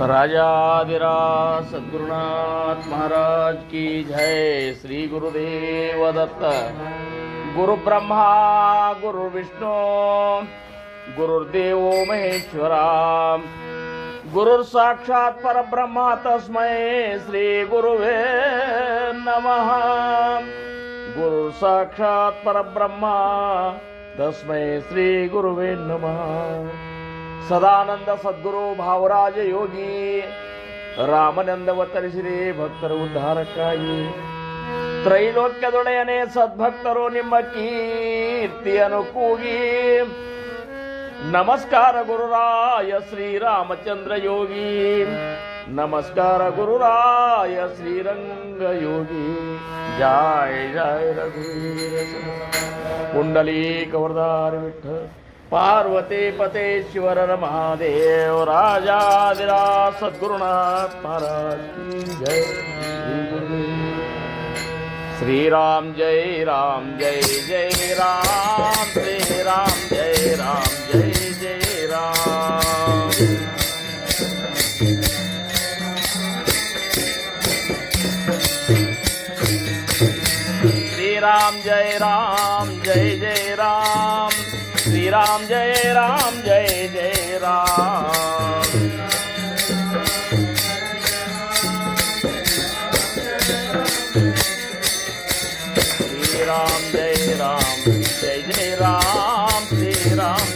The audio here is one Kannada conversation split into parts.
राजाधिराज सद्गुरुनाथ महाराज की जय। श्री गुरुदेव दत्त। गुरु ब्रह्मा गुरु विष्णु गुरुर्देवो महेश्वरा गुरुर साक्षात परब्रह्म तस्मै श्री गुरुवे नमः। गुरुर साक्षात परब्रह्म तस्मै श्री गुरुवे नमः। सदानंद सद्गुरु भावराज योगी रामनंद वतरिಸಿರಿ ಭಕ್ತರ ಉದ್ಧಾರಕ್ಕಾಗಿ ತ್ರೈಲೋಕ್ಯದೊಡೆಯನೇ ಸದ್ಭಕ್ತರು ನಿಮ್ಮ ಕೀರ್ತಿಯನ್ನು ಕೂಗಿ ನಮಸ್ಕಾರ ಗುರುರಾಯ ಶ್ರೀರಾಮಚಂದ್ರ ಯೋಗಿ ನಮಸ್ಕಾರ ಗುರುರಾಯ ಶ್ರೀರಂಗ ಯೋಗಿ ಜಯ ಜಯ ರಘುವೀರ ಪುಂಡಲೀಕ ವರದಾರಿ ವಿಠ್ಠಲ पार्वती पतेश्वर महादेव। राजाधिराज सद्गुरुनाथ महाराज की जय। श्री राम जय राम जय जय राम श्री राम जय राम जय जय राम। श्री राम जय जय राम श्री राम जय जय राम। श्री राम जय जय राम श्री राम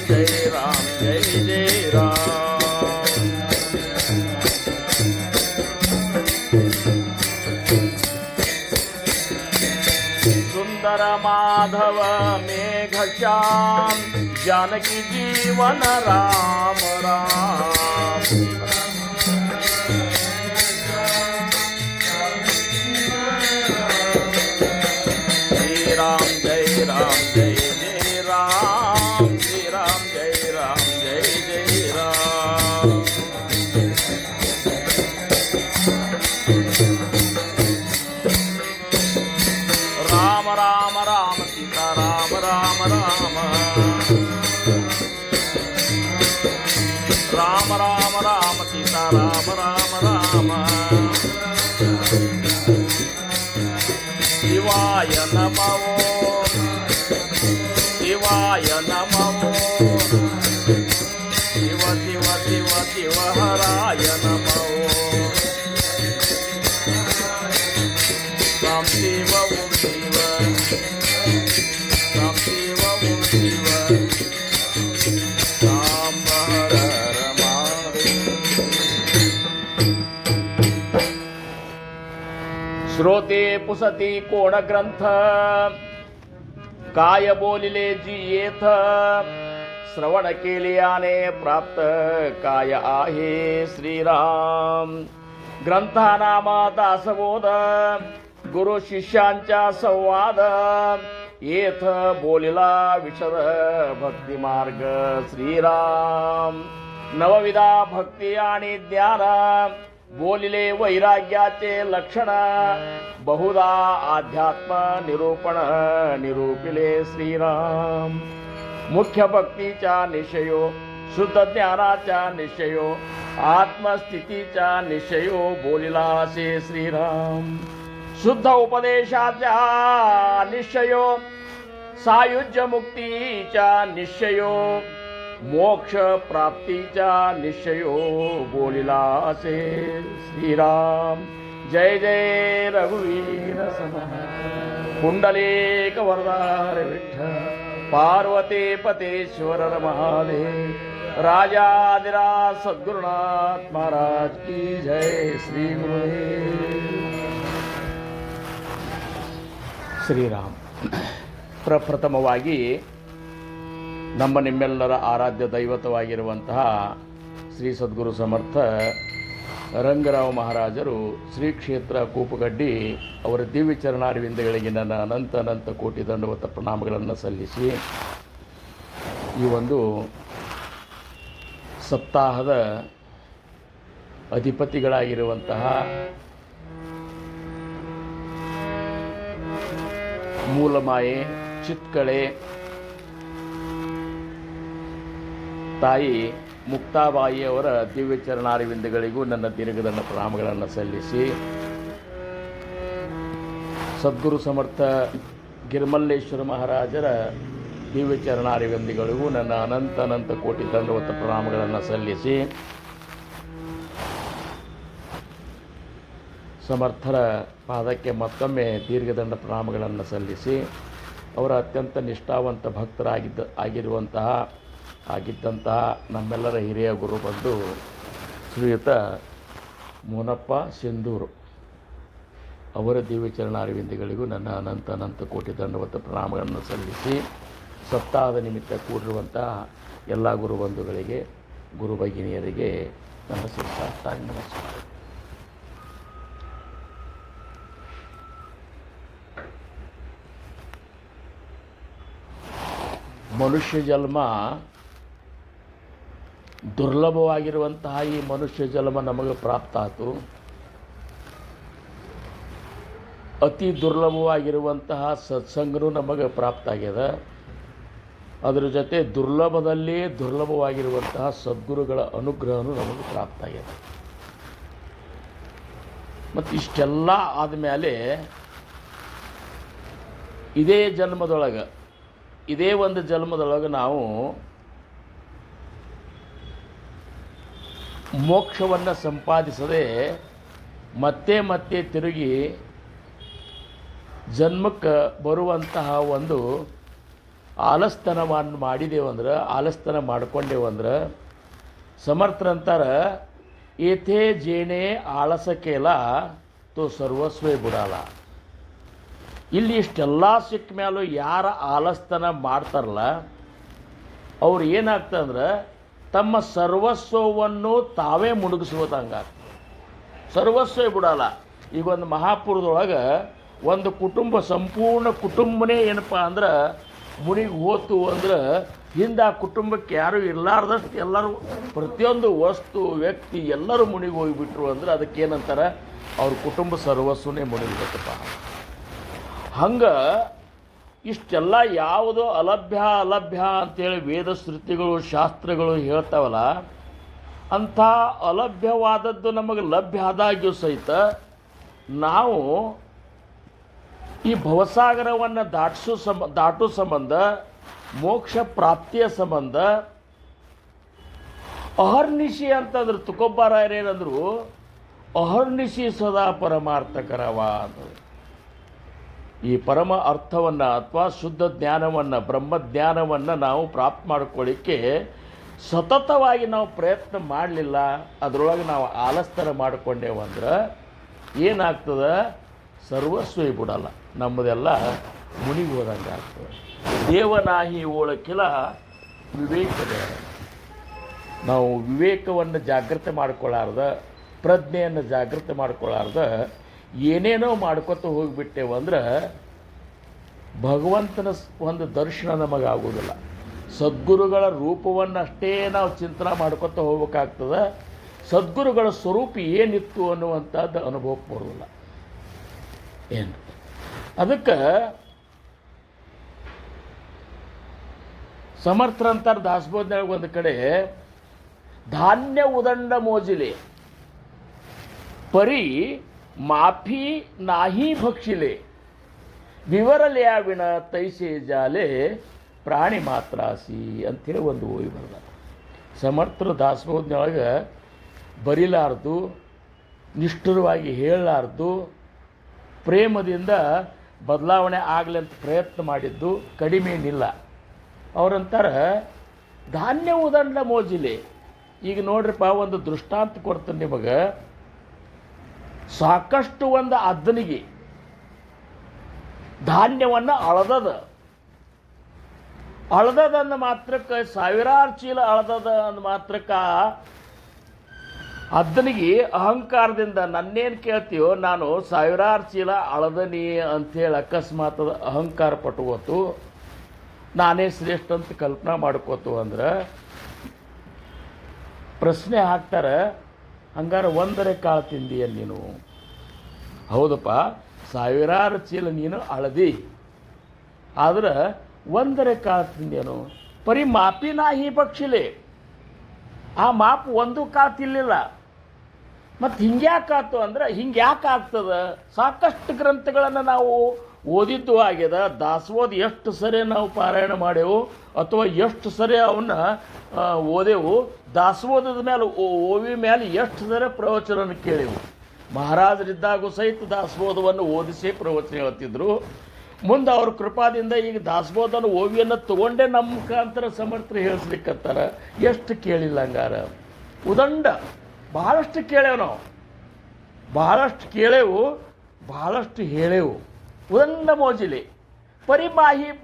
जय जय राम। सुंदर माधव मेघश्याम जानकी जीवन राम राम। श्री राम जय जय राम श्री राम जय जय राम। राम राम राम सीता राम राम राम राम राम राम सीता राम राम राम। शिवाय नमो शिवाय नमो शिव शिव शिव शिव हराय नमो। राम शिव ओम शिव राम शिव ओम शिव राम हर श्रोते पुसती कोण ग्रंथ काय बोलिले जी येथ। श्रवण केल्याने प्राप्त काय आहे श्रीराम। ग्रंथानामा दासबोध गुरु शिष्यांच्या संवाद। येथ बोलिला विशद भक्ती मार्ग श्रीराम। नवविधा भक्ती आणि ज्ञान बोलिले वैराग्याचे लक्षण। बहुधा आध्यात्म निरूपण निरूपिले श्रीराम। मुख्य भक्तीचा निश्चयो शुद्ध ज्ञानाचा निश्चयो आत्मस्थितीचा निश्चयो बोलिला असे श्रीराम। शुद्ध उपदेशाचा निश्चयो सायुज्य मुक्तीचा निश्चयो मोक्ष प्राप्तीचा निश्चयो बोलिला असे श्रीराम। जय जय रघुवीर समर्थ पुंडलीक वरदार विठ्ठल पार्वती पतेश्वर महादेव। राजाधिराज सद्गुरुनाथ महाराज की जय। श्री गुरुदेव ಶ್ರೀರಾಮ್. ಪ್ರಪ್ರಥಮವಾಗಿ ನಮ್ಮ ನಿಮ್ಮೆಲ್ಲರ ಆರಾಧ್ಯ ದೈವತವಾಗಿರುವಂತಹ ಶ್ರೀ ಸದ್ಗುರು ಸಮರ್ಥ ರಂಗರಾವ್ ಮಹಾರಾಜರು ಶ್ರೀ ಕ್ಷೇತ್ರ ಕೂಪುಗಡ್ಡಿ ಅವರ ದಿವ್ಯ ಚರಣಾರವಿಂದಗಳಿಗೆ ನನ್ನ ಅನಂತ ಕೋಟಿ ದಂಡವತ ಪ್ರಣಾಮಗಳನ್ನು ಸಲ್ಲಿಸಿ ಈ ಒಂದು ಸಪ್ತಾಹದ ಅಧಿಪತಿಗಳಾಗಿರುವಂತಹ ಮೂಲಮಾಯೆ ಚಿತ್ಕಳೆ ತಾಯಿ ಮುಕ್ತಾಬಾಯಿಯವರ ದಿವ್ಯ ಚರಣಾರವಿಂದಗಳಿಗೂ ನನ್ನ ದೀರ್ಘದಂಡ ಪ್ರಣಾಮಗಳನ್ನು ಸಲ್ಲಿಸಿ, ಸದ್ಗುರು ಸಮರ್ಥ ಗಿರಿಮಲ್ಲೇಶ್ವರ ಮಹಾರಾಜರ ದಿವ್ಯ ಚರಣಾರವಿಂದಗಳಿಗೂ ನನ್ನ ಅನಂತ ಕೋಟಿ ದಂಡವತ ಪ್ರಣಾಮಗಳನ್ನು ಸಲ್ಲಿಸಿ, ಸಮರ್ಥರ ಪಾದಕ್ಕೆ ಮತ್ತೊಮ್ಮೆ ದೀರ್ಘದಂಡ ಪ್ರಣಾಮಗಳನ್ನು ಸಲ್ಲಿಸಿ, ಅವರ ಅತ್ಯಂತ ನಿಷ್ಠಾವಂತ ಆಗಿದ್ದಂತಹ ನಮ್ಮೆಲ್ಲರ ಹಿರಿಯ ಗುರು ಬಂದು ಶ್ರೀಯುತ ಮೋನಪ್ಪ ಸಿಂಧೂರು ಅವರ ದಿವ್ಯ ಚರಣಾರವಿಂದಗಳಿಗೂ ನನ್ನ ಅನಂತ ಕೋಟಿ ದಂಡವತ ಪ್ರಣಾಮಗಳನ್ನು ಸಲ್ಲಿಸಿ, ಸಪ್ತಾಹದ ನಿಮಿತ್ತ ಕೂಡಿರುವಂತಹ ಎಲ್ಲ ಗುರುಬಂಧುಗಳಿಗೆ, ಗುರು ಭಗಿನಿಯರಿಗೆ ನನ್ನ ಶಿರಸಾಷ್ಟಾಂಗ ನಮಸ್ಕಾರ. ಮನುಷ್ಯ ಜನ್ಮ ದುರ್ಲಭವಾಗಿರುವಂತಹ ಈ ಮನುಷ್ಯ ಜನ್ಮ ನಮಗೆ ಪ್ರಾಪ್ತ ಆಯಿತು. ಅತಿ ದುರ್ಲಭವಾಗಿರುವಂತಹ ಸತ್ಸಂಗನೂ ನಮಗೆ ಪ್ರಾಪ್ತ ಆಗ್ಯದ. ಅದರ ಜೊತೆ ದುರ್ಲಭದಲ್ಲಿ ದುರ್ಲಭವಾಗಿರುವಂತಹ ಸದ್ಗುರುಗಳ ಅನುಗ್ರಹನೂ ನಮಗೆ ಪ್ರಾಪ್ತ ಆಗ್ಯದ. ಮತ್ತು ಇಷ್ಟೆಲ್ಲ ಆದಮೇಲೆ ಇದೇ ಒಂದು ಜನ್ಮದೊಳಗೆ ನಾವು ಮೋಕ್ಷವನ್ನು ಸಂಪಾದಿಸದೆ ಮತ್ತೆ ತಿರುಗಿ ಜನ್ಮಕ್ಕೆ ಬರುವಂತಹ ಒಂದು ಆಲಸ್ತನವನ್ನು ಆಲಸ್ತನ ಮಾಡ್ಕೊಂಡೇವಂದ್ರೆ ಸಮರ್ಥರಂತಾರ ಏಥೇ ಜೇನೆ ಆಳಸ ಕೇಲ ತೋ ಸರ್ವಸ್ವೇ ಬಿಡಲ್ಲ. ಇಲ್ಲಿ ಇಷ್ಟೆಲ್ಲ ಸಿಕ್ಕ ಮೇಲೂ ಯಾರ ಆಲಸ್ತನ ಮಾಡ್ತಾರಲ್ಲ ಅವ್ರು ಏನಾಗ್ತಂದ್ರೆ ತಮ್ಮ ಸರ್ವಸ್ವವನ್ನು ತಾವೇ ಮುಳುಗಿಸುವುದಂಗಾಗ್ತದೆ. ಸರ್ವಸ್ವೇ ಬಿಡಲ್ಲ. ಈಗ ಒಂದು ಮಹಾಪುರದೊಳಗೆ ಒಂದು ಸಂಪೂರ್ಣ ಕುಟುಂಬನೇ ಏನಪ್ಪ ಅಂದ್ರೆ ಮುನಿಗೆ ಹೋತು ಅಂದ್ರೆ ಹಿಂದೆ ಆ ಕುಟುಂಬಕ್ಕೆ ಯಾರೂ ಇರಲಾರ್ದಷ್ಟು ಎಲ್ಲರೂ ಪ್ರತಿಯೊಂದು ವಸ್ತು ವ್ಯಕ್ತಿ ಎಲ್ಲರೂ ಮುನಿಗೆ ಹೋಗಿಬಿಟ್ರು ಅಂದ್ರೆ ಅದಕ್ಕೇನಂತಾರೆ ಅವ್ರ ಕುಟುಂಬ ಸರ್ವಸ್ವನೇ ಮುನಿಗಿಬೇಕಪ್ಪ. ಹಂಗೆ ಇಷ್ಟೆಲ್ಲ ಯಾವುದೋ ಅಲಭ್ಯ ಅಂತೇಳಿ ವೇದ ಶ್ರುತಿಗಳು ಶಾಸ್ತ್ರಗಳು ಹೇಳ್ತಾವಲ್ಲ, ಅಂಥ ಅಲಭ್ಯವಾದದ್ದು ನಮಗೆ ಲಭ್ಯ ಆದಾಗ್ಯೂ ಸಹಿತ ನಾವು ಈ ಭವಸಾಗರವನ್ನು ದಾಟೋ ಸಂಬಂಧ, ಮೋಕ್ಷ ಪ್ರಾಪ್ತಿಯ ಸಂಬಂಧ ಅಹರ್ನಿಶಿ ಅಂತಂದ್ರೆ ತುಕೋಬಾರಾಯರೇನಂದ್ರು ಅಹರ್ನಿಶಿ ಸದಾ ಪರಮಾರ್ಥಕರವ ಅಂತ. ಈ ಪರಮ ಅರ್ಥವನ್ನು ಅಥವಾ ಶುದ್ಧ ಜ್ಞಾನವನ್ನು, ಬ್ರಹ್ಮಜ್ಞಾನವನ್ನು ನಾವು ಪ್ರಾಪ್ತ ಮಾಡ್ಕೊಳ್ಳಿಕ್ಕೆ ಸತತವಾಗಿ ನಾವು ಪ್ರಯತ್ನ ಮಾಡಲಿಲ್ಲ, ಅದರೊಳಗೆ ನಾವು ಆಲಸ್ತನ ಮಾಡಿಕೊಂಡೇವಂದ್ರೆ ಏನಾಗ್ತದೆ? ಸರ್ವಸ್ವೇ ಬಿಡಲ್ಲ, ನಮ್ಮದೆಲ್ಲ ಮುನಿಗೆ ಹೋದಂಗೆ ಆಗ್ತದೆ. ದೇವನಾಹಿ ಓಳಕ್ಕಿಲ್ಲ ವಿವೇಕದ. ನಾವು ವಿವೇಕವನ್ನು ಜಾಗೃತಿ ಮಾಡ್ಕೊಳ್ಳಾರ್ದ, ಪ್ರಜ್ಞೆಯನ್ನು ಜಾಗೃತಿ ಮಾಡ್ಕೊಳ್ಳಾರ್ದ ಏನೇನೋ ಮಾಡ್ಕೊತ ಹೋಗಿಬಿಟ್ಟೇವಂದ್ರೆ ಭಗವಂತನ ಒಂದು ದರ್ಶನ ನಮಗಾಗೋದಿಲ್ಲ. ಸದ್ಗುರುಗಳ ರೂಪವನ್ನಷ್ಟೇ ನಾವು ಚಿಂತನೆ ಮಾಡ್ಕೊತ ಹೋಗ್ಬೇಕಾಗ್ತದೆ. ಸದ್ಗುರುಗಳ ಸ್ವರೂಪ ಏನಿತ್ತು ಅನ್ನುವಂಥದ್ದು ಅನುಭವಕ್ಕೆ ಬರೋದಿಲ್ಲ. ಏನು ಅದಕ್ಕೆ ಸಮರ್ಥರಂತಾರ ದಾಸಬೋಧನಾಗ ಒಂದು ಕಡೆ ಧಾನ್ಯ ಉದಂಡ ಮೋಜಿಲೆ ಪರಿ ಮಾಫಿ ನಾಹಿ ಭಕ್ಷಿಲೆ ವಿವರಲೆಯ ವಿಣ ತೈಸೆ ಜಾಲೆ ಪ್ರಾಣಿ ಮಾತ್ರಾಸಿ ಅಂಥೇಳಿ ಒಂದು ಓವಿ ಬರೆದ. ಸಮರ್ಥರು ದಾಸಬೋಧನೊಳಗೆ ಬರಿಲಾರ್ದು, ನಿಷ್ಠುರವಾಗಿ ಹೇಳಲಾರ್ದು, ಪ್ರೇಮದಿಂದ ಬದಲಾವಣೆ ಆಗಲಿ ಅಂತ ಪ್ರಯತ್ನ ಮಾಡಿದ್ದು ಕಡಿಮೆನಿಲ್ಲ. ಅವರಂತಾರೆ ಧಾನ್ಯ ಉದಂಡ ಮೋಜಿಲೆ. ಈಗ ನೋಡ್ರಿಪ್ಪ, ಒಂದು ದೃಷ್ಟಾಂತ ಕೊಡ್ತೀನಿ ನಿಮಗೆ. ಸಾಕಷ್ಟು ಒಂದು ಅದ್ದನಿಗೆ ಧಾನ್ಯವನ್ನು ಅಳದದಂದ ಮಾತ್ರಕ್ಕೆ, ಸಾವಿರಾರು ಚೀಲ ಅಳದದ ಅಂದ ಮಾತ್ರಕ್ಕೆ ಅದ್ದನಿಗೆ ಅಹಂಕಾರದಿಂದ ನನ್ನೇನು ಕೇಳ್ತೀಯೋ, ನಾನು ಸಾವಿರಾರು ಚೀಲ ಅಳದನಿ ಅಂಥೇಳಿ ಅಕಸ್ಮಾತ್ ಅಹಂಕಾರ ಪಟ್ಕೋತು, ನಾನೇ ಶ್ರೇಷ್ಠ ಅಂತ ಕಲ್ಪನಾ ಮಾಡ್ಕೋತು ಅಂದ್ರೆ ಪ್ರಶ್ನೆ ಹಾಕ್ತಾರೆ, ಹಂಗಾರೆ ಒಂದರೆ ಕಾಳು ತಿಂದೀಯ ನೀನು? ಹೌದಪ್ಪ, ಸಾವಿರಾರು ಚೀಲ ನೀನು ಅಳದಿ, ಆದ್ರೆ ಒಂದರ ಕಾಲದಿಂದೇನು ಬರೀ ಮಾಪಿನ ಹಿ ಪಕ್ಷಿಲೆ ಆ ಮಾಪು ಒಂದು ಕಾತಿರ್ಲಿಲ್ಲ. ಮತ್ತು ಹಿಂಗ್ಯಾಕಾತು ಅಂದ್ರೆ ಹಿಂಗೆ ಯಾಕೆ ಆಗ್ತದೆ? ಸಾಕಷ್ಟು ಗ್ರಂಥಗಳನ್ನು ನಾವು ಓದಿದ್ದು ಆಗ್ಯದ. ದಾಸೋದ ಎಷ್ಟು ಸರಿ ನಾವು ಪಾರಾಯಣ ಮಾಡೇವು ಅಥವಾ ಎಷ್ಟು ಸರಿ ಅವನ್ನ ಓದೆವು. ದಾಸೋದದ ಮೇಲೆ ಓವಿ ಮೇಲೆ ಎಷ್ಟು ಸರಿ ಪ್ರವಚನ ಕೇಳೆವು. ಮಹಾರಾಜರಿದ್ದಾಗೂ ಸಹಿತ ದಾಸಬೋಧವನ್ನು ಓದಿಸಿ ಪ್ರವಚನ ಹೇಳ್ತಿದ್ರು. ಮುಂದೆ ಅವ್ರ ಕೃಪಾದಿಂದ ಈಗ ದಾಸಬೋಧನ ಓವಿಯನ್ನು ತಗೊಂಡೇ ನಮ್ಮ ಮುಖಾಂತರ ಸಮರ್ಥರು ಹೇಳಿಸ್ಲಿಕ್ಕತ್ತಾರ. ಎಷ್ಟು ಕೇಳಿಲ್ಲ ಹಂಗಾರ? ಉದಂಡ ಭಾಳಷ್ಟು ಕೇಳೇವು ನಾವು, ಭಾಳಷ್ಟು ಕೇಳೇವು, ಭಾಳಷ್ಟು ಹೇಳೇವು. ಉದಂಡ ಮೋಜಿಲಿ ಪರಿ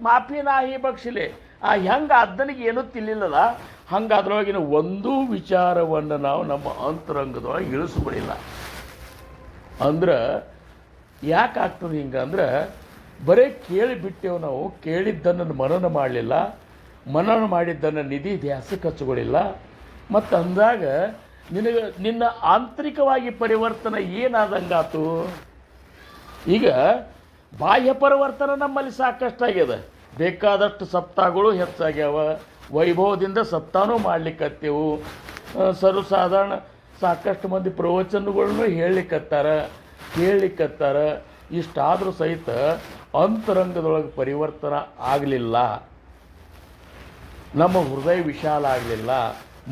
ಮಾಫಿ ಬಕ್ಷಿಲೆ ಆ ಹೆಂಗೆ ಅದ್ದನಿಗೆ ಏನೂ ತಿಳಿಲ್ಲದ ಹಂಗೆ ಅದರೊಳಗಿನ ಒಂದೂ ವಿಚಾರವನ್ನು ನಾವು ನಮ್ಮ ಅಂತರಂಗದೊಳಗೆ ಇಳಿಸ್ಬಿಡಿಲ್ಲ. ಅಂದ್ರೆ ಯಾಕೆ ಆಗ್ತದೆ ಹಿಂಗೆ ಅಂದ್ರೆ ಬರೀ ಕೇಳಿಬಿಟ್ಟೆವು ನಾವು. ಕೇಳಿದ್ದನ್ನು ಮನನ ಮಾಡಲಿಲ್ಲ, ಮನನ ಮಾಡಿದ್ದನ್ನು ನಿಧಿ ಧ್ಯಾಸಕ್ಕೆ ಹಚ್ಕೊಳ್ಳಿಲ್ಲ. ಮತ್ತು ಅಂದಾಗ ನಿನ್ನ ಆಂತರಿಕವಾಗಿ ಪರಿವರ್ತನೆ ಏನಾದಂಗಾತು? ಈಗ ಬಾಹ್ಯ ಪರಿವರ್ತನೆ ನಮ್ಮಲ್ಲಿ ಸಾಕಷ್ಟಾಗ್ಯದ. ಬೇಕಾದಷ್ಟು ಸಪ್ತಾಹಗಳು ಹೆಚ್ಚಾಗ್ಯಾವ. ವೈಭವದಿಂದ ಸಪ್ತಾಹನೂ ಮಾಡ್ಲಿಕ್ಕತ್ತೇವು. ಸರ್ವಸಾಧಾರಣ ಸಾಕಷ್ಟು ಮಂದಿ ಪ್ರವಚನಗಳನ್ನು ಹೇಳಲಿಕ್ಕತ್ತಾರ, ಕೇಳಲಿಕ್ಕತ್ತಾರ. ಇಷ್ಟಾದರೂ ಸಹಿತ ಅಂತರಂಗದೊಳಗೆ ಪರಿವರ್ತನೆ ಆಗಲಿಲ್ಲ. ನಮ್ಮ ಹೃದಯ ವಿಶಾಲ ಆಗಲಿಲ್ಲ,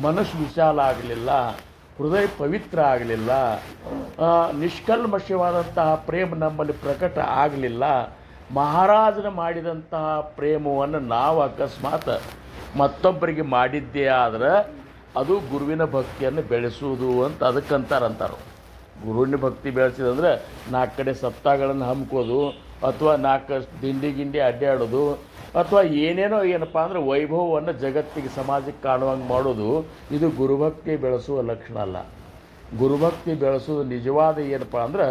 ಮನಸ್ಸು ವಿಶಾಲ ಆಗಲಿಲ್ಲ, ಹೃದಯ ಪವಿತ್ರ ಆಗಲಿಲ್ಲ, ನಿಷ್ಕಲ್ಮಶವಾದಂತಹ ಪ್ರೇಮ ನಮ್ಮಲ್ಲಿ ಪ್ರಕಟ ಆಗಲಿಲ್ಲ. ಮಹಾರಾಜನ ಮಾಡಿದಂತಹ ಪ್ರೇಮವನ್ನು ನಾವು ಅಕಸ್ಮಾತ್ ಮತ್ತೊಬ್ಬರಿಗೆ ಮಾಡಿದ್ದೇ ಆದ್ರೆ ಅದು ಗುರುವಿನ ಭಕ್ತಿಯನ್ನು ಬೆಳೆಸುವುದು ಅಂತ ಅದಕ್ಕಂತಾರಂತಾರೆ. ಗುರುವಿನ ಭಕ್ತಿ ಬೆಳೆಸಿದಂದ್ರೆ 4 ಕಡೆ ಸಪ್ತಾಹಗಳನ್ನು ಹಮ್ಕೋದು ಅಥವಾ 4 ದಿಂಡಿ ಅಡ್ಡಾಡೋದು ಅಥವಾ ಏನೇನೋ ಏನಪ್ಪ ಅಂದ್ರೆ ವೈಭವವನ್ನು ಜಗತ್ತಿಗೆ ಸಮಾಜಕ್ಕೆ ಕಾಣುವಂಗೆ ಮಾಡೋದು ಇದು ಗುರುಭಕ್ತಿ ಬೆಳೆಸುವ ಲಕ್ಷಣ ಅಲ್ಲ. ಗುರುಭಕ್ತಿ ಬೆಳೆಸೋದು ನಿಜವಾದ ಏನಪ್ಪ ಅಂದ್ರೆ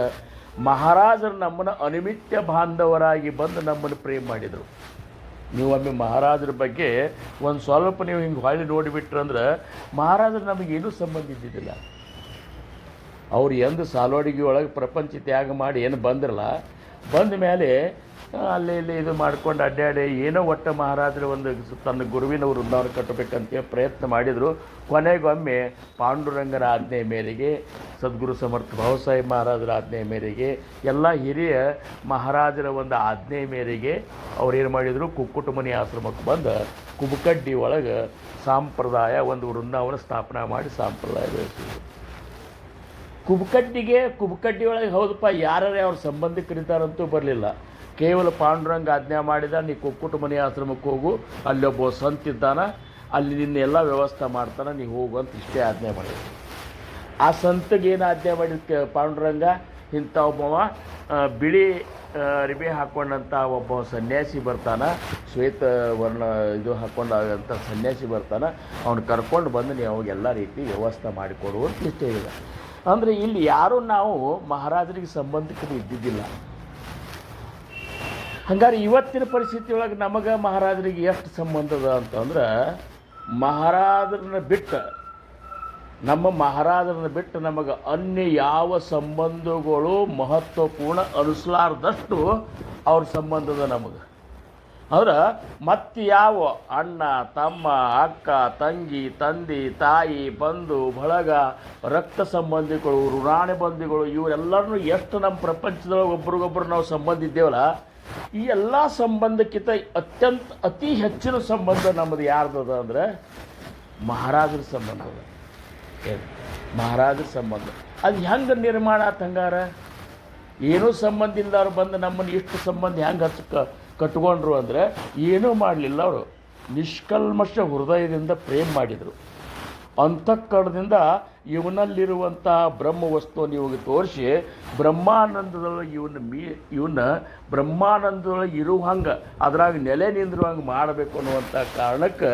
ಮಹಾರಾಜರು ನಮ್ಮನ್ನು ಅನಿಮಿತ್ಯ ಬಾಂಧವರಾಗಿ ಬಂದು ನಮ್ಮನ್ನು ಪ್ರೇಮ ಮಾಡಿದರು. ನೀವೊಮ್ಮೆ ಮಹಾರಾಜರ ಬಗ್ಗೆ ಒಂದು ಸ್ವಲ್ಪ ನೀವು ಹಿಂಗೆ ಹೊಳ್ಳಿ ನೋಡಿಬಿಟ್ರಂದ್ರೆ ಮಹಾರಾಜರು ನಮಗೇನೂ ಸಂಬಂಧ ಇದ್ದಿದ್ದಿಲ್ಲ. ಅವ್ರು ಎಂದು ಸಾಲೋಡಿಗೆ ಒಳಗೆ ಪ್ರಪಂಚ ತ್ಯಾಗ ಮಾಡಿ ಏನು ಬಂದ್ರಲ್ಲ, ಬಂದ ಮೇಲೆ ಅಲ್ಲಿ ಇಲ್ಲಿ ಇದು ಮಾಡ್ಕೊಂಡು ಅಡ್ಡಾಡಿ ಏನೋ ಒಟ್ಟು ಮಹಾರಾಜರು ಒಂದು ತನ್ನ ಗುರುವಿನ ವೃಂದಾವನ ಕಟ್ಟಬೇಕಂತ ಪ್ರಯತ್ನ ಮಾಡಿದರು. ಕೊನೆಗೊಮ್ಮೆ ಪಾಂಡುರಂಗರ ಆಜ್ಞೆಯ ಮೇರೆಗೆ, ಸದ್ಗುರು ಸಮರ್ಥ ಭಾವಸಾಹೇಬ್ ಮಹಾರಾಜರ ಆಜ್ಞೆಯ ಮೇರೆಗೆ, ಎಲ್ಲ ಹಿರಿಯ ಮಹಾರಾಜರ ಒಂದು ಆಜ್ಞೆಯ ಮೇರೆಗೆ ಅವ್ರೇನು ಮಾಡಿದರು, ಕುಕ್ಕುಟಮನಿ ಆಶ್ರಮಕ್ಕೆ ಬಂದು ಕುಬಕಡ್ಡಿ ಒಳಗೆ ಸಂಪ್ರದಾಯ ಒಂದು ವೃಂದಾವನ ಸ್ಥಾಪನೆ ಮಾಡಿ ಸಂಪ್ರದಾಯ ಬೆಳೆಸಿದ್ರು. ಕುಬಕಡ್ಡಿ ಒಳಗೆ ಹೌದಪ್ಪ ಯಾರೇ ಅವ್ರ ಸಂಬಂಧಿಕರಿದ್ದಾರಂತೂ ಬರಲಿಲ್ಲ. ಕೇವಲ ಪಾಂಡುರಂಗ ಆಜ್ಞೆ ಮಾಡಿದ, ನೀ ಕುಕ್ಕುಟ ಮನೆ ಆಶ್ರಮಕ್ಕೆ ಹೋಗು, ಅಲ್ಲೊಬ್ಬ ಸಂತಿದ್ದಾನ, ಅಲ್ಲಿ ನಿನ್ನ ಎಲ್ಲ ವ್ಯವಸ್ಥೆ ಮಾಡ್ತಾನೆ, ನೀ ಹೋಗು ಅಂತ ಇಷ್ಟೇ ಆಜ್ಞೆ ಮಾಡಿದ. ಆ ಸಂತಿಗೆ ಏನು ಆಜ್ಞೆ ಮಾಡಿದ ಪಾಂಡುರಂಗ, ಇಂಥ ಒಬ್ಬವ ಬಿಳಿ ಅರಿಬೆ ಹಾಕ್ಕೊಂಡಂಥ ಒಬ್ಬ ಸನ್ಯಾಸಿ ಬರ್ತಾನೆ, ಶ್ವೇತ ವರ್ಣ ಇದು ಹಾಕ್ಕೊಂಡಂಥ ಸನ್ಯಾಸಿ ಬರ್ತಾನೆ, ಅವ್ನು ಕರ್ಕೊಂಡು ಬಂದು ನೀವು ಅವಾಗೆಲ್ಲ ರೀತಿ ವ್ಯವಸ್ಥೆ ಮಾಡಿಕೊಡು ಅಂತ ಇಷ್ಟೇ ಹೇಳಿದ. ಅಂದರೆ ಇಲ್ಲಿ ಯಾರೂ ನಾವು ಮಹಾರಾಜರಿಗೆ ಸಂಬಂಧಿಕರು ಇದ್ದಿದ್ದಿಲ್ಲ. ಹಂಗಾರೆ ಇವತ್ತಿನ ಪರಿಸ್ಥಿತಿ ಒಳಗೆ ನಮಗೆ ಮಹಾರಾಜರಿಗೆ ಎಷ್ಟು ಸಂಬಂಧದ ಅಂತಂದ್ರೆ, ನಮ್ಮ ಮಹಾರಾಜರನ್ನ ಬಿಟ್ಟು ನಮಗೆ ಅನ್ಯ ಯಾವ ಸಂಬಂಧಗಳು ಮಹತ್ವಪೂರ್ಣ ಅನಿಸ್ಲಾರ್ದಷ್ಟು ಅವ್ರ ಸಂಬಂಧದ ನಮಗೆ. ಅಂದ್ರೆ ಮತ್ತೆ ಯಾವ ಅಣ್ಣ, ತಮ್ಮ, ಅಕ್ಕ, ತಂಗಿ, ತಂದೆ, ತಾಯಿ, ಬಂಧು ಬಳಗ, ರಕ್ತ ಸಂಬಂಧಿಗಳು, ಋಣಾಣಿ ಬಂಧಿಗಳು ಇವರೆಲ್ಲರೂ ಎಷ್ಟು ನಮ್ಮ ಪ್ರಪಂಚದೊಳಗೆ ಒಬ್ರಿಗೊಬ್ಬರು ನಾವು ಸಂಬಂಧ ಇದ್ದೇವಲ್ಲ, ಈ ಎಲ್ಲ ಸಂಬಂಧಕ್ಕಿಂತ ಅತಿ ಹೆಚ್ಚಿನ ಸಂಬಂಧ ನಮ್ಮದು ಯಾರ್ದದ ಅಂದರೆ ಮಹಾರಾಜರ ಸಂಬಂಧ ಅದ. ಮಹಾರಾಜರ ಸಂಬಂಧ ಅದು ಹೆಂಗೆ ನಿರ್ಮಾಣ ಆತ? ಹಂಗಾರ ಏನೂ ಸಂಬಂಧ ಇಲ್ದವ್ರು ಬಂದು ನಮ್ಮನ್ನು ಇಷ್ಟು ಸಂಬಂಧ ಹೆಂಗೆ ಕಟ್ಕೊಂಡ್ರು ಅಂದರೆ ಏನೂ ಮಾಡಲಿಲ್ಲ. ಅವರು ನಿಷ್ಕಲ್ಮಶ ಹೃದಯದಿಂದ ಪ್ರೇಮ ಮಾಡಿದರು. ಅಂತಃಕರಣದಿಂದ ಇವನಲ್ಲಿರುವಂತಹ ಬ್ರಹ್ಮ ವಸ್ತುವನ್ನು ಇವಾಗ ತೋರಿಸಿ ಬ್ರಹ್ಮಾನಂದದೊಳಗೆ ಇವನ್ನ ಬ್ರಹ್ಮಾನಂದದೊಳಗೆ ಇರುವ ಹಂಗೆ ಅದ್ರಾಗ ನೆಲೆ ನಿಂದಿರುವಂಗೆ ಮಾಡಬೇಕು ಅನ್ನುವಂಥ ಕಾರಣಕ್ಕೆ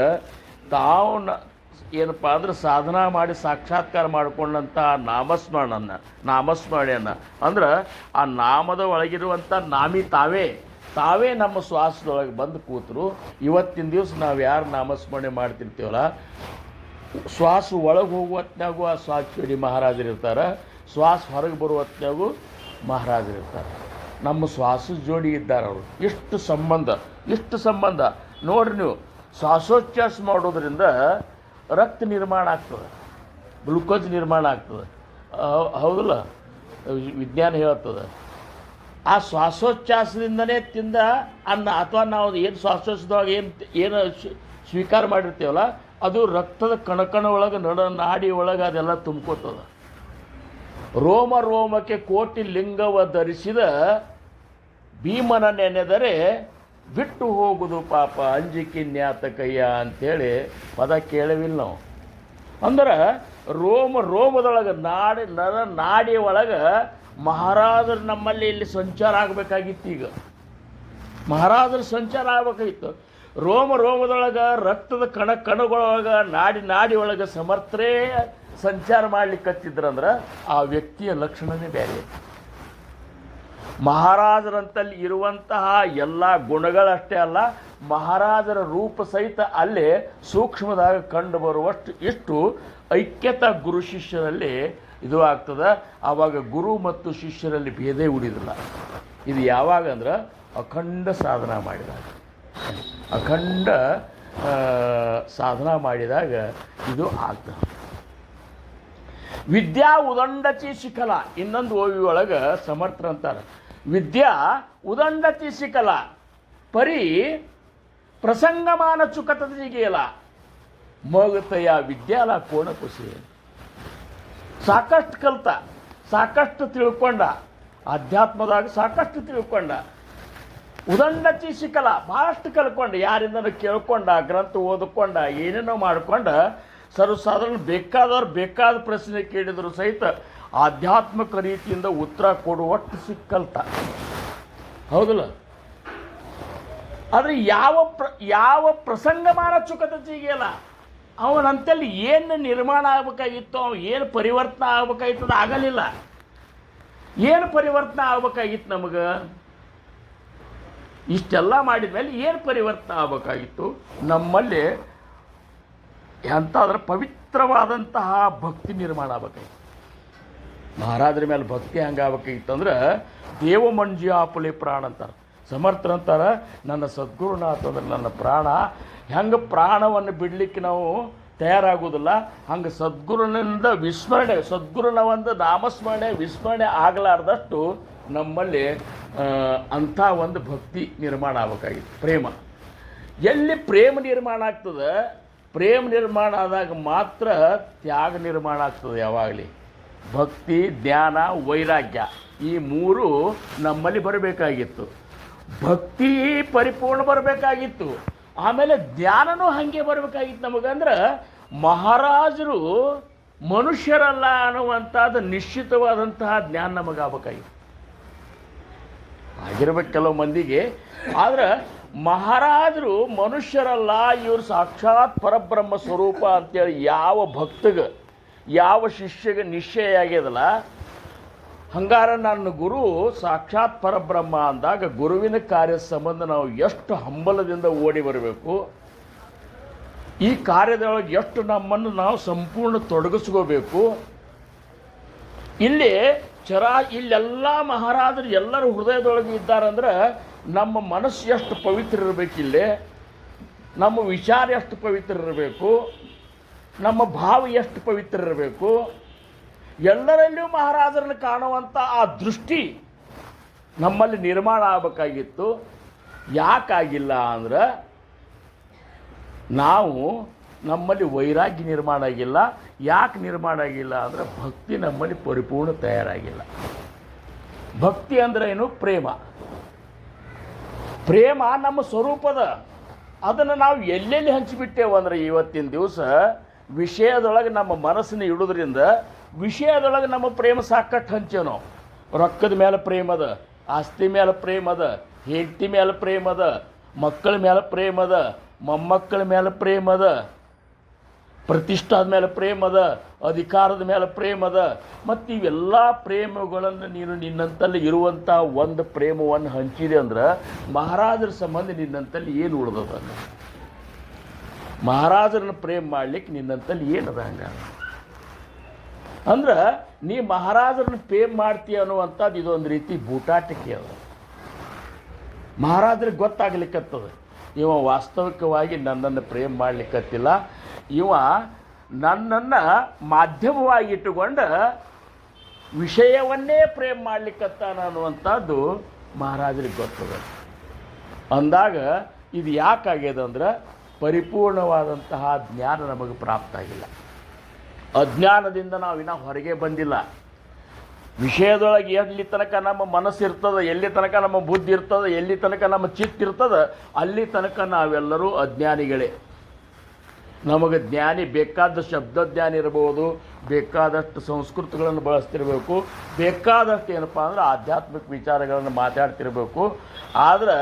ತಾವು ಏನಪ್ಪ ಅಂದ್ರೆ ಸಾಧನಾ ಮಾಡಿ ಸಾಕ್ಷಾತ್ಕಾರ ಮಾಡಿಕೊಂಡಂಥ ನಾಮಸ್ಮರಣೆಯನ್ನು ಅಂದ್ರೆ ಆ ನಾಮದ ಒಳಗಿರುವಂಥ ತಾವೇ ನಮ್ಮ ಶ್ವಾಸದೊಳಗೆ ಬಂದು ಕೂತರು. ಇವತ್ತಿನ ದಿವಸ ನಾವು ಯಾರು ನಾಮಸ್ಮರಣೆ ಮಾಡ್ತಿರ್ತೀವಲ್ಲ, ಶ್ವಾಸ ಒಳಗೆ ಹೋಗುವ ಹೊತ್ನಾಗೂ ಆ ಸ್ವಾಕ್ಷರಿ ಮಹಾರಾಜರು ಇರ್ತಾರೆ, ಶ್ವಾಸ ಹೊರಗೆ ಬರುವ ಹೊತ್ನಾಗೂ ಮಹಾರಾಜರು ಇರ್ತಾರೆ. ನಮ್ಮ ಶ್ವಾಸದ ಜೋಡಿ ಇದ್ದಾರೆ ಅವರು. ಇಷ್ಟು ಸಂಬಂಧ ನೋಡ್ರಿ ನೀವು. ಶ್ವಾಸೋಚ್ಛ್ವಾಸ ಮಾಡೋದ್ರಿಂದ ರಕ್ತ ನಿರ್ಮಾಣ ಆಗ್ತದೆ, ಗ್ಲುಕೋಸ್ ನಿರ್ಮಾಣ ಆಗ್ತದೆ. ಹೌದಲ್ಲ, ವಿಜ್ಞಾನ ಹೇಳ್ತದೆ. ಆ ಶ್ವಾಸೋಚ್ಛ್ವಾಸದಿಂದನೇ ತಿಂದ ಅನ್ನ ಅಥವಾ ನಾವು ಏನು ಶ್ವಾಸೋಚ್ಛ್ವಾಸದೊಳಗೆ ಏನು ಸ್ವೀಕಾರ ಮಾಡಿರ್ತೀವಲ್ಲ, ಅದು ರಕ್ತದ ಕಣಕಣ ಒಳಗೆ ನಾಡಿ ಒಳಗೆ ಅದೆಲ್ಲ ತುಂಬ್ಕೋತದ. ರೋಮ ರೋಮಕ್ಕೆ ಕೋಟಿ ಲಿಂಗವ ಧರಿಸಿದ ಭೀಮನ ನೆನೆದರೆ ಬಿಟ್ಟು ಹೋಗುದು ಪಾಪ ಅಂಜಿಕಿನ್ಯಾತಕಯ್ಯ ಅಂಥೇಳಿ ಪದ ಕೇಳವಿಲ್ಲ ನಾವು. ಅಂದ್ರೆ ರೋಮದೊಳಗೆ ನಾಡಿ ಒಳಗೆ ಮಹಾರಾಜರು ನಮ್ಮಲ್ಲಿ ಇಲ್ಲಿ ಸಂಚಾರ ಆಗಬೇಕಾಗಿತ್ತು. ಈಗ ಮಹಾರಾಜರ ಸಂಚಾರ ಆಗಬೇಕಾಗಿತ್ತು. ರೋಮದೊಳಗೆ ರಕ್ತದ ಕಣಗಳೊಳಗೆ ನಾಡಿ ಒಳಗೆ ಸಮರ್ಥರೇ ಸಂಚಾರ ಮಾಡ್ಲಿಕ್ಕತ್ತಿದ್ರಂದ್ರೆ ಆ ವ್ಯಕ್ತಿಯ ಲಕ್ಷಣನೇ ಬೇರೆ. ಮಹಾರಾಜರಂತಲ್ಲಿ ಇರುವಂತಹ ಎಲ್ಲ ಗುಣಗಳಷ್ಟೇ ಅಲ್ಲ, ಮಹಾರಾಜರ ರೂಪ ಸಹಿತ ಅಲ್ಲೇ ಸೂಕ್ಷ್ಮದಾಗ ಕಂಡು ಬರುವಷ್ಟು ಇಷ್ಟು ಐಕ್ಯತಾ ಗುರು ಶಿಷ್ಯರಲ್ಲಿ ಇದು ಆಗ್ತದೆ. ಆವಾಗ ಗುರು ಮತ್ತು ಶಿಷ್ಯರಲ್ಲಿ ಭೇದೇ ಉಳಿದಿಲ್ಲ. ಇದು ಯಾವಾಗ ಅಂದ್ರೆ ಅಖಂಡ ಸಾಧನ ಮಾಡಿದಾಗ ಇದು ಆಗ್ತದೆ. ವಿದ್ಯಾ ಉದಂಡತಿ ಶಿಖಲ. ಇನ್ನೊಂದು ಓವಿ ಒಳಗೆ ಸಮರ್ಥರು ಅಂತಾರೆ, ವಿದ್ಯಾ ಉದಂಡತಿ ಶಿಖಲ ಪರಿ ಪ್ರಸಂಗಮಾನ ಚುಕತದ ಜಿಗಿಯಲ ಮಗತಯ ವಿದ್ಯಾಲ ಕೋಣ ಖುಷಿ. ಸಾಕಷ್ಟು ಕಲ್ತ, ಸಾಕಷ್ಟು ತಿಳ್ಕೊಂಡ, ಆಧ್ಯಾತ್ಮದಾಗ ಸಾಕಷ್ಟು ತಿಳ್ಕೊಂಡ. ಉದಂಡತಿ ಶಿಖಲ ಭಾಳಷ್ಟು ಕಲ್ಕೊಂಡ, ಯಾರಿಂದನೂ ಕೇಳ್ಕೊಂಡ, ಗ್ರಂಥ ಓದ್ಕೊಂಡ, ಏನೇನೋ ಮಾಡ್ಕೊಂಡ. ಸರ್ವಸಾಧಾರಣ ಬೇಕಾದ ಪ್ರಶ್ನೆ ಕೇಳಿದ್ರು ಸಹಿತ ಆಧ್ಯಾತ್ಮಿಕ ರೀತಿಯಿಂದ ಉತ್ತರ ಕೊಡುವಷ್ಟು ಸಿಕ್ಕಲ್ತ. ಹೌದಲ್ಲ? ಆದರೆ ಯಾವ ಪ್ರಸಂಗಮಾನ ಚುಕತೆಗಿಯಲ್ಲ, ಅವನಂತಲ್ಲಿ ಏನು ನಿರ್ಮಾಣ ಆಗಬೇಕಾಗಿತ್ತು, ಅವನು ಏನು ಪರಿವರ್ತನೆ ಆಗಬೇಕಾಗಿತ್ತು, ಅದು ಆಗಲಿಲ್ಲ. ಏನು ಪರಿವರ್ತನೆ ಆಗಬೇಕಾಗಿತ್ತು ನಮಗೆ? ಇಷ್ಟೆಲ್ಲ ಮಾಡಿದ ಮೇಲೆ ಏನು ಪರಿವರ್ತನೆ ಆಗಬೇಕಾಗಿತ್ತು? ನಮ್ಮಲ್ಲಿ ಎಂತಾದ್ರೆ ಪವಿತ್ರವಾದಂತಹ ಭಕ್ತಿ ನಿರ್ಮಾಣ ಆಗಬೇಕಾಗಿತ್ತು. ಮಹಾರಾಜರ ಮೇಲೆ ಭಕ್ತಿ ಹಂಗಾಗಬೇಕಾಗಿತ್ತು ಅಂದ್ರೆ ದೇವ ಮಂಜಿ ಆಪುಲಿ ಪ್ರಾಣ ಅಂತಾರೆ. ಸಮರ್ಥರಂತಾರೆ, ನನ್ನ ಸದ್ಗುರುನಾಥ ಅಂದ್ರೆ ನನ್ನ ಪ್ರಾಣ. ಹೆಂಗೆ ಪ್ರಾಣವನ್ನು ಬಿಡಲಿಕ್ಕೆ ನಾವು ತಯಾರಾಗುವುದಿಲ್ಲ, ಹಂಗೆ ಸದ್ಗುರುನಿಂದ ವಿಸ್ಮರಣೆ, ಸದ್ಗುರುನ ಒಂದು ನಾಮಸ್ಮರಣೆ ವಿಸ್ಮರಣೆ ಆಗಲಾರ್ದಷ್ಟು ನಮ್ಮಲ್ಲಿ ಅಂಥ ಒಂದು ಭಕ್ತಿ ನಿರ್ಮಾಣ ಆಗಬೇಕಾಗಿತ್ತು. ಪ್ರೇಮ ಎಲ್ಲಿ ಪ್ರೇಮ ನಿರ್ಮಾಣ ಆಗ್ತದೆ, ಪ್ರೇಮ ನಿರ್ಮಾಣ ಆದಾಗ ಮಾತ್ರ ತ್ಯಾಗ ನಿರ್ಮಾಣ ಆಗ್ತದೆ. ಯಾವಾಗಲಿ ಭಕ್ತಿ, ಜ್ಞಾನ, ವೈರಾಗ್ಯ ಈ ಮೂರು ನಮ್ಮಲ್ಲಿ ಬರಬೇಕಾಗಿತ್ತು. ಭಕ್ತಿ ಪರಿಪೂರ್ಣ ಬರಬೇಕಾಗಿತ್ತು, ಆಮೇಲೆ ಜ್ಞಾನನೂ ಹಾಗೆ ಬರಬೇಕಾಗಿತ್ತು ನಮಗಂದ್ರೆ ಮಹಾರಾಜರು ಮನುಷ್ಯರಲ್ಲ ಅನ್ನುವಂಥದ್ದು ನಿಶ್ಚಿತವಾದಂತಹ ಜ್ಞಾನ ನಮಗಾಗಬೇಕಾಗಿತ್ತು. ಆಗಿರ್ಬೇಕು ಕೆಲವು ಮಂದಿಗೆ. ಆದ್ರೆ ಮಹಾರಾಜರು ಮನುಷ್ಯರಲ್ಲ, ಇವರು ಸಾಕ್ಷಾತ್ ಪರಬ್ರಹ್ಮ ಸ್ವರೂಪ ಅಂತೇಳಿ ಯಾವ ಭಕ್ತಗೆ, ಯಾವ ಶಿಷ್ಯಗೆ ನಿಶ್ಚಯ ಆಗ್ಯದಲ್ಲ, ಹಂಗಾರ ನನ್ನ ಗುರು ಸಾಕ್ಷಾತ್ ಪರಬ್ರಹ್ಮ ಅಂದಾಗ ಗುರುವಿನ ಕಾರ್ಯ ಸಂಬಂಧ ನಾವು ಎಷ್ಟು ಹಂಬಲದಿಂದ ಓಡಿ ಬರಬೇಕು, ಈ ಕಾರ್ಯದೊಳಗೆ ಎಷ್ಟು ನಮ್ಮನ್ನು ನಾವು ಸಂಪೂರ್ಣ ತೊಡಗಿಸ್ಕೋಬೇಕು. ಇಲ್ಲೆಲ್ಲ ಮಹಾರಾಜರು ಎಲ್ಲರೂ ಹೃದಯದೊಳಗೆ ಇದ್ದಾರಂದ್ರೆ ನಮ್ಮ ಮನಸ್ಸು ಎಷ್ಟು ಪವಿತ್ರ ಇರಬೇಕಿಲ್ಲೇ, ನಮ್ಮ ವಿಚಾರ ಎಷ್ಟು ಪವಿತ್ರ ಇರಬೇಕು, ನಮ್ಮ ಭಾವ ಎಷ್ಟು ಪವಿತ್ರ ಇರಬೇಕು. ಎಲ್ಲರಲ್ಲಿಯೂ ಮಹಾರಾಜರನ್ನು ಕಾಣುವಂಥ ಆ ದೃಷ್ಟಿ ನಮ್ಮಲ್ಲಿ ನಿರ್ಮಾಣ ಆಗಬೇಕಾಗಿತ್ತು. ಯಾಕಾಗಿಲ್ಲ ಅಂದ್ರೆ ನಮ್ಮಲ್ಲಿ ವೈರಾಗ್ಯ ನಿರ್ಮಾಣ ಆಗಿಲ್ಲ. ಯಾಕೆ ನಿರ್ಮಾಣ ಆಗಿಲ್ಲ ಅಂದರೆ ಭಕ್ತಿ ನಮ್ಮಲ್ಲಿ ಪರಿಪೂರ್ಣ ತಯಾರಾಗಿಲ್ಲ. ಭಕ್ತಿ ಅಂದ್ರೆ ಏನು? ಪ್ರೇಮ ನಮ್ಮ ಸ್ವರೂಪದ. ಅದನ್ನು ನಾವು ಎಲ್ಲೆಲ್ಲಿ ಹಂಚಿಬಿಟ್ಟೇವು ಅಂದರೆ ಇವತ್ತಿನ ದಿವಸ ವಿಷಯದೊಳಗೆ ನಮ್ಮ ಮನಸ್ಸನ್ನು ಇಡೋದ್ರಿಂದ ವಿಷಯದೊಳಗೆ ನಮ್ಮ ಪ್ರೇಮ ಸಾಕಷ್ಟು ಹಂಚೇವು ನಾವು. ರೊಕ್ಕದ ಮೇಲೆ ಪ್ರೇಮದ, ಆಸ್ತಿ ಮೇಲೆ ಪ್ರೇಮದ, ಹೆಂಡತಿ ಮೇಲೆ ಪ್ರೇಮದ, ಮಕ್ಕಳ ಮೇಲೆ ಪ್ರೇಮದ, ಮೊಮ್ಮಕ್ಕಳ ಮೇಲೆ ಪ್ರೇಮದ, ಪ್ರತಿಷ್ಠಾದ ಮೇಲೆ ಪ್ರೇಮದ, ಅಧಿಕಾರದ ಮೇಲೆ ಪ್ರೇಮದ. ಮತ್ತು ಇವೆಲ್ಲ ಪ್ರೇಮಗಳನ್ನು ನೀನು ನಿನ್ನಂತಲ್ಲಿ ಇರುವಂಥ ಒಂದು ಪ್ರೇಮವನ್ನು ಹಂಚಿದೆ ಅಂದ್ರೆ ಮಹಾರಾಜರ ಸಂಬಂಧ ನಿನ್ನಂತಲ್ಲಿ ಏನು ಉಳಿದದ? ಮಹಾರಾಜರನ್ನ ಪ್ರೇಮ ಮಾಡ್ಲಿಕ್ಕೆ ನಿನ್ನಂತಲ್ಲಿ ಏನದ? ಅಂದ್ರೆ ನೀ ಮಹಾರಾಜರನ್ನ ಪ್ರೇಮ ಮಾಡ್ತೀಯ ಅನ್ನುವಂಥದ್ದು ಇದೊಂದು ರೀತಿ ಬೂಟಾಟಿಕೆ ಅದ. ಮಹಾರಾಜರಿಗೆ ಗೊತ್ತಾಗ್ಲಿಕ್ಕತ್ತದ ಇವ ವಾಸ್ತವಿಕವಾಗಿ ನನ್ನನ್ನು ಪ್ರೇಮ ಮಾಡಲಿಕ್ಕತ್ತಿಲ್ಲ, ಇವ ನನ್ನನ್ನು ಮಾಧ್ಯಮವಾಗಿ ಇಟ್ಟುಕೊಂಡು ವಿಷಯವನ್ನೇ ಪ್ರೇಮ ಮಾಡಲಿಕ್ಕತ್ತಾನ ಅನ್ನುವಂಥದ್ದು ಮಹಾರಾಜರಿಗೆ ಗೊತ್ತದ. ಅಂದಾಗ ಇದು ಯಾಕಾಗ್ಯದ ಅಂದ್ರೆ ಪರಿಪೂರ್ಣವಾದಂತಹ ಜ್ಞಾನ ನಮಗೆ ಪ್ರಾಪ್ತ ಆಗಿಲ್ಲ. ಅಜ್ಞಾನದಿಂದ ನಾವು ಇನ್ನೂ ಹೊರಗೆ ಬಂದಿಲ್ಲ. ವಿಷಯದೊಳಗೆ ಎಲ್ಲಿ ತನಕ ನಮ್ಮ ಮನಸ್ಸು ಇರ್ತದೆ, ಎಲ್ಲಿ ತನಕ ನಮ್ಮ ಬುದ್ಧಿ ಇರ್ತದೆ, ಎಲ್ಲಿ ತನಕ ನಮ್ಮ ಚಿತ್ತ ಇರ್ತದೆ, ಅಲ್ಲಿ ತನಕ ನಾವೆಲ್ಲರೂ ಅಜ್ಞಾನಿಗಳೇ. ನಮಗೆ ಜ್ಞಾನಿ ಬೇಕಾದ ಶಬ್ದಜ್ಞಾನ ಇರಬಹುದು, ಬೇಕಾದಷ್ಟು ಸಂಸ್ಕೃತಗಳನ್ನು ಬಳಸ್ತಿರಬೇಕು, ಬೇಕಾದಷ್ಟು ಏನಪ್ಪ ಅಂದ್ರೆ ಆಧ್ಯಾತ್ಮಿಕ ವಿಚಾರಗಳನ್ನು ಮಾತಾಡ್ತಿರಬೇಕು. ಆದರೆ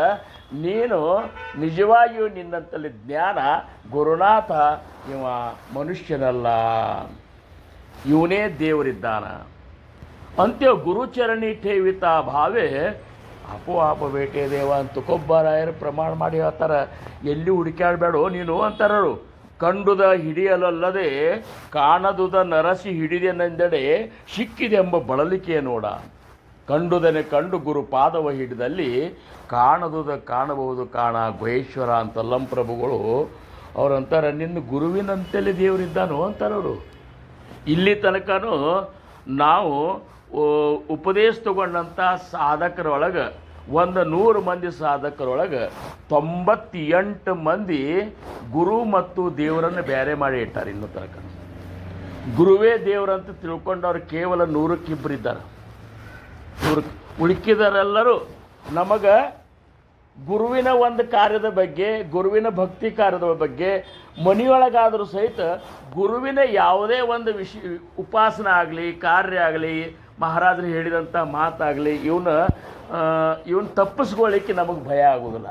ನೀನು ನಿಜವಾಗಿಯೂ ನಿನ್ನಂತಲ್ಲಿ ಜ್ಞಾನ ಗುರುನಾಥ ಇವ ಮನುಷ್ಯನಲ್ಲ, ಇವನೇ ದೇವರಿದ್ದಾನ ಅಂತೇಳಿ ಗುರುಚರಣಿ ಠೇವಿತ ಭಾವೇ ಅಪೋಆಪ ಬೇಟೆ ದೇವ ಅಂತ ತುಕೋಬಾರಾಯರು ಪ್ರಮಾಣ ಮಾಡಿ ಹೇಳ್ತಾರೆ. ಎಲ್ಲಿ ಹುಡುಕ್ಯಾಡಬೇಡೋ ನೀನು ಅಂತಾರರು. ಕಂಡುದ ಹಿಡಿಯಲಲ್ಲದೆ ಕಾಣದುದ ನರಸಿ ಹಿಡಿದೆನೆಂದೆಡೆ ಸಿಕ್ಕಿದೆಂಬ ಬಳಲಿಕೆ ನೋಡ. ಕಂಡುದನೆ ಕಂಡು ಗುರು ಪಾದವ ಹಿಡಿದಲ್ಲಿ ಕಾಣದುದ ಕಾಣಬಹುದು ಕಾಣ ಗುಹೇಶ್ವರ ಅಂತಲ್ಲಂ ಪ್ರಭುಗಳು ಅವ್ರಂತಾರೆ. ನಿನ್ನ ಗುರುವಿನಂತೆಲ್ಲಿ ದೇವರಿದ್ದಾನೋ ಅಂತಾರವರು. ಇಲ್ಲಿ ತನಕನೂ ನಾವು ಉಪದೇಶ ತಗೊಂಡಂಥ ಸಾಧಕರೊಳಗೆ 100 ಮಂದಿ ಸಾಧಕರೊಳಗೆ 98 ಮಂದಿ ಗುರು ಮತ್ತು ದೇವರನ್ನು ಬೇರೆ ಮಾಡಿ ಇಟ್ಟಾರೆ. ಇನ್ನೂ ತನಕ ಗುರುವೇ ದೇವರಂತ ತಿಳ್ಕೊಂಡವ್ರು ಕೇವಲ 100ಕ್ಕೆ ಇಬ್ಬರು ಇದ್ದಾರೆ. ಉಳಿಕಿದರೆಲ್ಲರೂ ನಮಗೆ ಗುರುವಿನ ಒಂದು ಕಾರ್ಯದ ಬಗ್ಗೆ, ಗುರುವಿನ ಭಕ್ತಿ ಕಾರ್ಯದ ಬಗ್ಗೆ, ಮನೆಯೊಳಗಾದರೂ ಸಹಿತ ಗುರುವಿನ ಯಾವುದೇ ಒಂದು ಉಪಾಸನೆ ಆಗಲಿ, ಕಾರ್ಯ ಆಗಲಿ, ಮಹಾರಾಜರು ಹೇಳಿದಂಥ ಮಾತಾಗಲಿ, ಇವನ್ನ ತಪ್ಪಿಸ್ಕೊಳ್ಳಿಕ್ಕೆ ನಮಗೆ ಭಯ ಆಗೋದಿಲ್ಲ.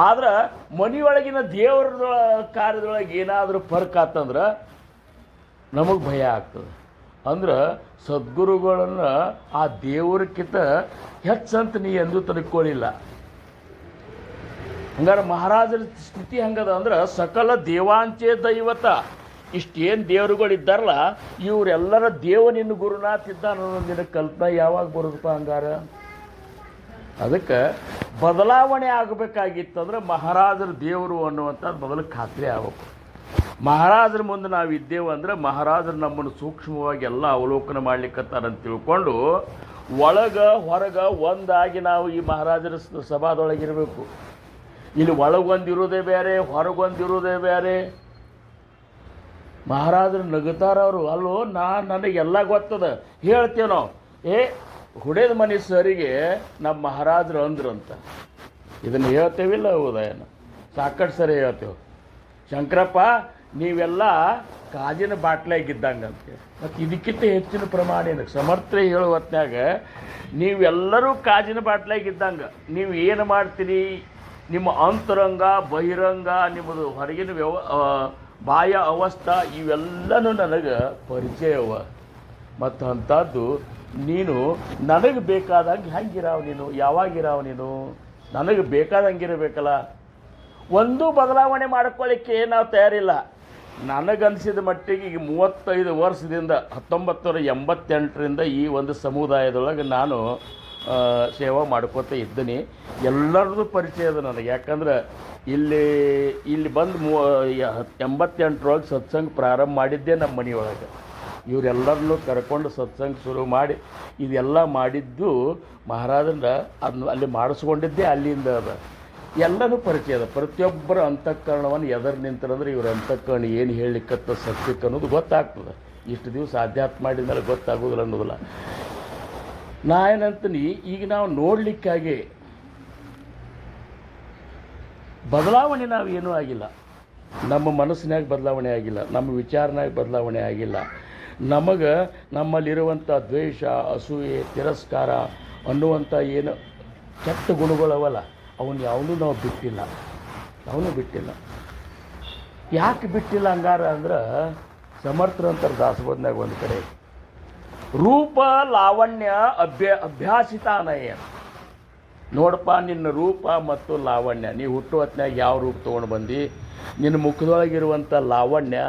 ಆದ್ರೆ ಮನೆಯೊಳಗಿನ ದೇವರ ಕಾರ್ಯದೊಳಗೆ ಏನಾದರೂ ಫರ್ಕ್ ಆತಂದ್ರೆ ನಮಗೆ ಭಯ ಆಗ್ತದೆ. ಅಂದ್ರೆ ಸದ್ಗುರುಗಳನ್ನು ಆ ದೇವರಕ್ಕಿಂತ ಹೆಚ್ಚಂತ ನೀ ಎಂದೂ ತಿಳ್ಕೊಳ್ಳಿಲ್ಲ. ಹಂಗಾರೆ ಮಹಾರಾಜರ ಸ್ಥಿತಿ ಹಂಗದ ಅಂದ್ರೆ ಸಕಲ ದೇವಾಂಚೆ ದೈವತ. ಇಷ್ಟೇನು ದೇವರುಗಳಿದ್ದಾರಲ್ಲ ಇವರೆಲ್ಲರ ದೇವನಿನ್ನು ಗುರುನಾಥ್ ಇದ್ದಾನ ಅನ್ನೋದಿನ ಕಲ್ಪನೆ ಯಾವಾಗ ಬರೋದಪ್ಪ ಹಂಗಾರ? ಅದಕ್ಕೆ ಬದಲಾವಣೆ ಆಗಬೇಕಾಗಿತ್ತಂದ್ರೆ ಮಹಾರಾಜರ ದೇವರು ಅನ್ನುವಂಥದ್ದು ಮೊದಲು ಖಾತ್ರಿ ಆಗಬೇಕು. ಮಹಾರಾಜರ ಮುಂದೆ ನಾವು ಇದ್ದೇವೆ ಅಂದರೆ ಮಹಾರಾಜರು ನಮ್ಮನ್ನು ಸೂಕ್ಷ್ಮವಾಗಿ ಎಲ್ಲ ಅವಲೋಕನ ಮಾಡ್ಲಿಕ್ಕತ್ತಾರಂತ ತಿಳ್ಕೊಂಡು ಒಳಗೆ ಹೊರಗೆ ಒಂದಾಗಿ ನಾವು ಈ ಮಹಾರಾಜರ ಸಭಾದೊಳಗಿರಬೇಕು. ಇಲ್ಲಿ ಒಳಗೊಂದಿರೋದೇ ಬೇರೆ, ಹೊರಗೊಂದಿರೋದೇ ಬೇರೆ. ಮಹಾರಾಜರು ನಗುತ್ತಾರವರು. ಅಲ್ಲೋ ನನಗೆಲ್ಲ ಗೊತ್ತದ ಹೇಳ್ತೇವೆ ನಾವು. ಹುಡೇದ ಮನೆ ಸರಿಗೆ ನಮ್ಮ ಮಹಾರಾಜರು ಅಂದ್ರಂತ ಇದನ್ನು ಹೇಳ್ತೇವಿಲ್ಲ ಉದಯನ ಸಾಕಷ್ಟು ಸರಿ ಹೇಳ್ತೇವೆ. ಶಂಕರಪ್ಪ ನೀವೆಲ್ಲ ಕಾಜಿನ ಬಾಟ್ಲಾಗಿದ್ದಂಗೆ ಅಂತ. ಮತ್ತು ಇದಕ್ಕಿಂತ ಹೆಚ್ಚಿನ ಪ್ರಮಾಣ ಏನಕ್ಕೆ ಸಮರ್ಥ್ರೆ ಹೇಳೋ ಹೊತ್ನಾಗ ನೀವೆಲ್ಲರೂ ಕಾಜಿನ ಬಾಟ್ಲಾಗಿದ್ದಂಗೆ. ನೀವು ಏನು ಮಾಡ್ತೀರಿ, ನಿಮ್ಮ ಅಂತರಂಗ ಬಹಿರಂಗ, ನಿಮ್ಮದು ಹೊರಗಿನ ಬಾಹ್ಯ ಅವಸ್ಥಾ ಇವೆಲ್ಲನೂ ನನಗೆ ಪರಿಚಯವ. ಮತ್ತು ಅಂಥದ್ದು ನೀನು ನನಗೆ ಬೇಕಾದಂಗೆ ಹೆಂಗಿರಾವ, ನೀನು ಯಾವಾಗಿರಾವ, ನೀನು ನನಗೆ ಬೇಕಾದಂಗಿರಬೇಕಲ್ಲ. ಒಂದೂ ಬದಲಾವಣೆ ಮಾಡ್ಕೊಳ್ಳಿಕ್ಕೆ ನಾವು ತಯಾರಿಲ್ಲ. ನನಗನ್ಸಿದ ಮಟ್ಟಿಗೆ ಈಗ 35 ವರ್ಷದಿಂದ 1988ರಿಂದ ಈ ಒಂದು ಸಮುದಾಯದೊಳಗೆ ನಾನು ಸೇವಾ ಮಾಡ್ಕೋತ ಇದ್ದೀನಿ. ಎಲ್ಲರದ್ದು ಪರಿಚಯ ಅದ ನನಗೆ. ಯಾಕಂದ್ರೆ ಇಲ್ಲಿ ಬಂದು 88ರೊಳಗೆ ಸತ್ಸಂಗ ಪ್ರಾರಂಭ ಮಾಡಿದ್ದೇ ನಮ್ಮ ಮನೆಯೊಳಗೆ. ಇವರೆಲ್ಲರನ್ನೂ ಕರ್ಕೊಂಡು ಸತ್ಸಂಗ ಶುರು ಮಾಡಿ ಇದೆಲ್ಲ ಮಾಡಿದ್ದು ಮಹಾರಾಜನ ಅದನ್ನ ಅಲ್ಲಿ ಮಾಡಿಸ್ಕೊಂಡಿದ್ದೇ ಅಲ್ಲಿಂದ ಅದ. ಎಲ್ಲನೂ ಪರಿಚಯ ಅದ. ಪ್ರತಿಯೊಬ್ಬರ ಅಂತಃಕರಣವನ್ನು ಎದುರು ನಿಂತರಂದ್ರೆ ಇವ್ರ ಅಂತಃಕರಣ ಏನು ಹೇಳಲಿಕ್ಕತ್ತ ಸತ್ಯಕ್ಕೆ ಅನ್ನೋದು ಗೊತ್ತಾಗ್ತದೆ. ಇಷ್ಟು ದಿವಸ ಅಧ್ಯಾತ್ಮ ಮಾಡಿದ್ಮೇಲೆ ಗೊತ್ತಾಗೋದಿಲ್ಲ ಅನ್ನೋದಿಲ್ಲ. ನಾ ಏನಂತೀನಿ, ಈಗ ನಾವು ನೋಡಲಿಕ್ಕಾಗಿ ಬದಲಾವಣೆ ನಾವು ಏನೂ ಆಗಿಲ್ಲ. ನಮ್ಮ ಮನಸ್ಸಿನಾಗ ಬದಲಾವಣೆ ಆಗಿಲ್ಲ, ನಮ್ಮ ವಿಚಾರನಾಗ ಬದಲಾವಣೆ ಆಗಿಲ್ಲ. ನಮಗೆ ನಮ್ಮಲ್ಲಿರುವಂಥ ದ್ವೇಷ, ಅಸೂಯೆ, ತಿರಸ್ಕಾರ ಅನ್ನುವಂಥ ಏನು ಕೆಟ್ಟ ಗುಣಗಳವಲ್ಲ ಅವನು ಯಾವುದೂ ನಾವು ಬಿಟ್ಟಿಲ್ಲ. ಯಾಕೆ ಬಿಟ್ಟಿಲ್ಲ ಹಂಗಾರ ಅಂದ್ರೆ ಸಮರ್ಥರಂತರ ದಾಸಬೋಧನಾಗ ಒಂದು ಕಡೆ ರೂಪ ಲಾವಣ್ಯ ಅಭ್ಯಾಸಿತಾನಯ. ನೋಡಪ್ಪ ನಿನ್ನ ರೂಪ ಮತ್ತು ಲಾವಣ್ಯ, ನೀವು ಹುಟ್ಟು ಹೊತ್ತಿನಾಗ ಯಾವ ರೂಪ ತೊಗೊಂಡು ಬಂದು ನಿನ್ನ ಮುಖದೊಳಗಿರುವಂಥ ಲಾವಣ್ಯ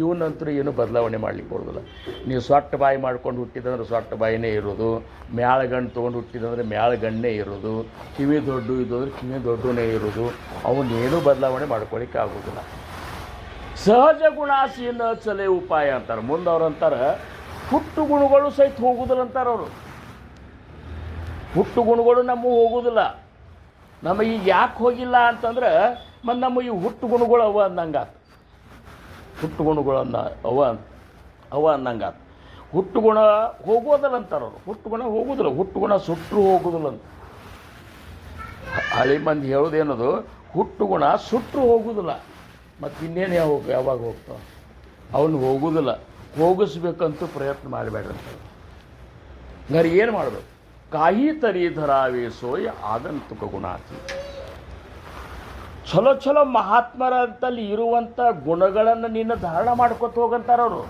ಇವನಂತರೂ ಏನು ಬದಲಾವಣೆ ಮಾಡ್ಲಿಕ್ಕೆ ಕೊಡೋದಿಲ್ಲ. ನೀವು ಸೊಟ್ಟ ಬಾಯಿ ಮಾಡ್ಕೊಂಡು ಹುಟ್ಟಿದಂದ್ರೆ ಸೊಟ್ಟ ಬಾಯಿನೇ ಇರೋದು, ಮ್ಯಾಳಗಣ್ಣು ತೊಗೊಂಡು ಹುಟ್ಟಿದಂದ್ರೆ ಮ್ಯಾಳಗಣ್ಣೇ ಇರೋದು, ಕಿವಿ ದೊಡ್ಡ ಇದು ಅಂದ್ರೆ ಕಿವಿ ದೊಡ್ಡನೇ ಇರೋದು. ಅವನ್ನೇನೂ ಬದಲಾವಣೆ ಮಾಡ್ಕೊಳ್ಳಿಕ್ಕೆ ಆಗೋದಿಲ್ಲ. ಸಹಜ ಗುಣಾಸೀನ ಚಲೆ ಉಪಾಯ ಅಂತಾರೆ. ಮುಂದೆ ಅವ್ರು ಅಂತಾರೆ ಹುಟ್ಟು ಗುಣಗಳು ಸಹಿತ ಹೋಗುದಿಲ್ಲ ಅಂತಾರೆ ಅವರು. ಹುಟ್ಟು ಗುಣಗಳು ನಮಗೆ ಹೋಗುವುದಿಲ್ಲ. ನಮಗೆ ಈಗ ಯಾಕೆ ಹೋಗಿಲ್ಲ ಅಂತಂದ್ರೆ ಮತ್ತು ನಮ್ಮ ಈ ಹುಟ್ಟು ಗುಣಗಳು ಅವ ಅಂದಂಗಾತ. ಹುಟ್ಟು ಗುಣಗಳು ಅವ ಅಂದಂಗಾತ. ಹುಟ್ಟು ಗುಣ ಹೋಗೋದಿಲ್ಲ ಅಂತಾರೆ ಅವರು. ಹುಟ್ಟು ಗುಣ ಹೋಗೋದಿಲ್ಲ, ಹುಟ್ಟು ಗುಣ ಸುಟ್ಟರು ಹೋಗೋದಿಲ್ಲ ಅಂತ. ಹಳಿ ಮಂದಿ ಹೇಳೋದೇನದು, ಹುಟ್ಟು ಗುಣ ಸುಟ್ಟರು ಹೋಗೋದಿಲ್ಲ. ಮತ್ತು ಇನ್ನೇನು ಯಾವಾಗ ಹೋಗ್ತಾವ? ಅವನು ಹೋಗೋದಿಲ್ಲ. ಹೋಗಿಸ್ಬೇಕಂತೂ ಪ್ರಯತ್ನ ಮಾಡಬೇಡ್ರಂತ. ಹಂಗಾರೆ ಏನು ಮಾಡಬೇಕು? ಕಾಯಿ ತರಿ ಧರಾವೆ ಸೋಯ ಆಗಂತುಕ ಗುಣಾತಿ. ಚಲೋ ಚಲೋ ಮಹಾತ್ಮರಂತಲ್ಲಿ ಇರುವಂಥ ಗುಣಗಳನ್ನು ನೀನು ಧಾರಣ ಮಾಡ್ಕೊತ ಹೋಗಂತಾರ ಅವರು.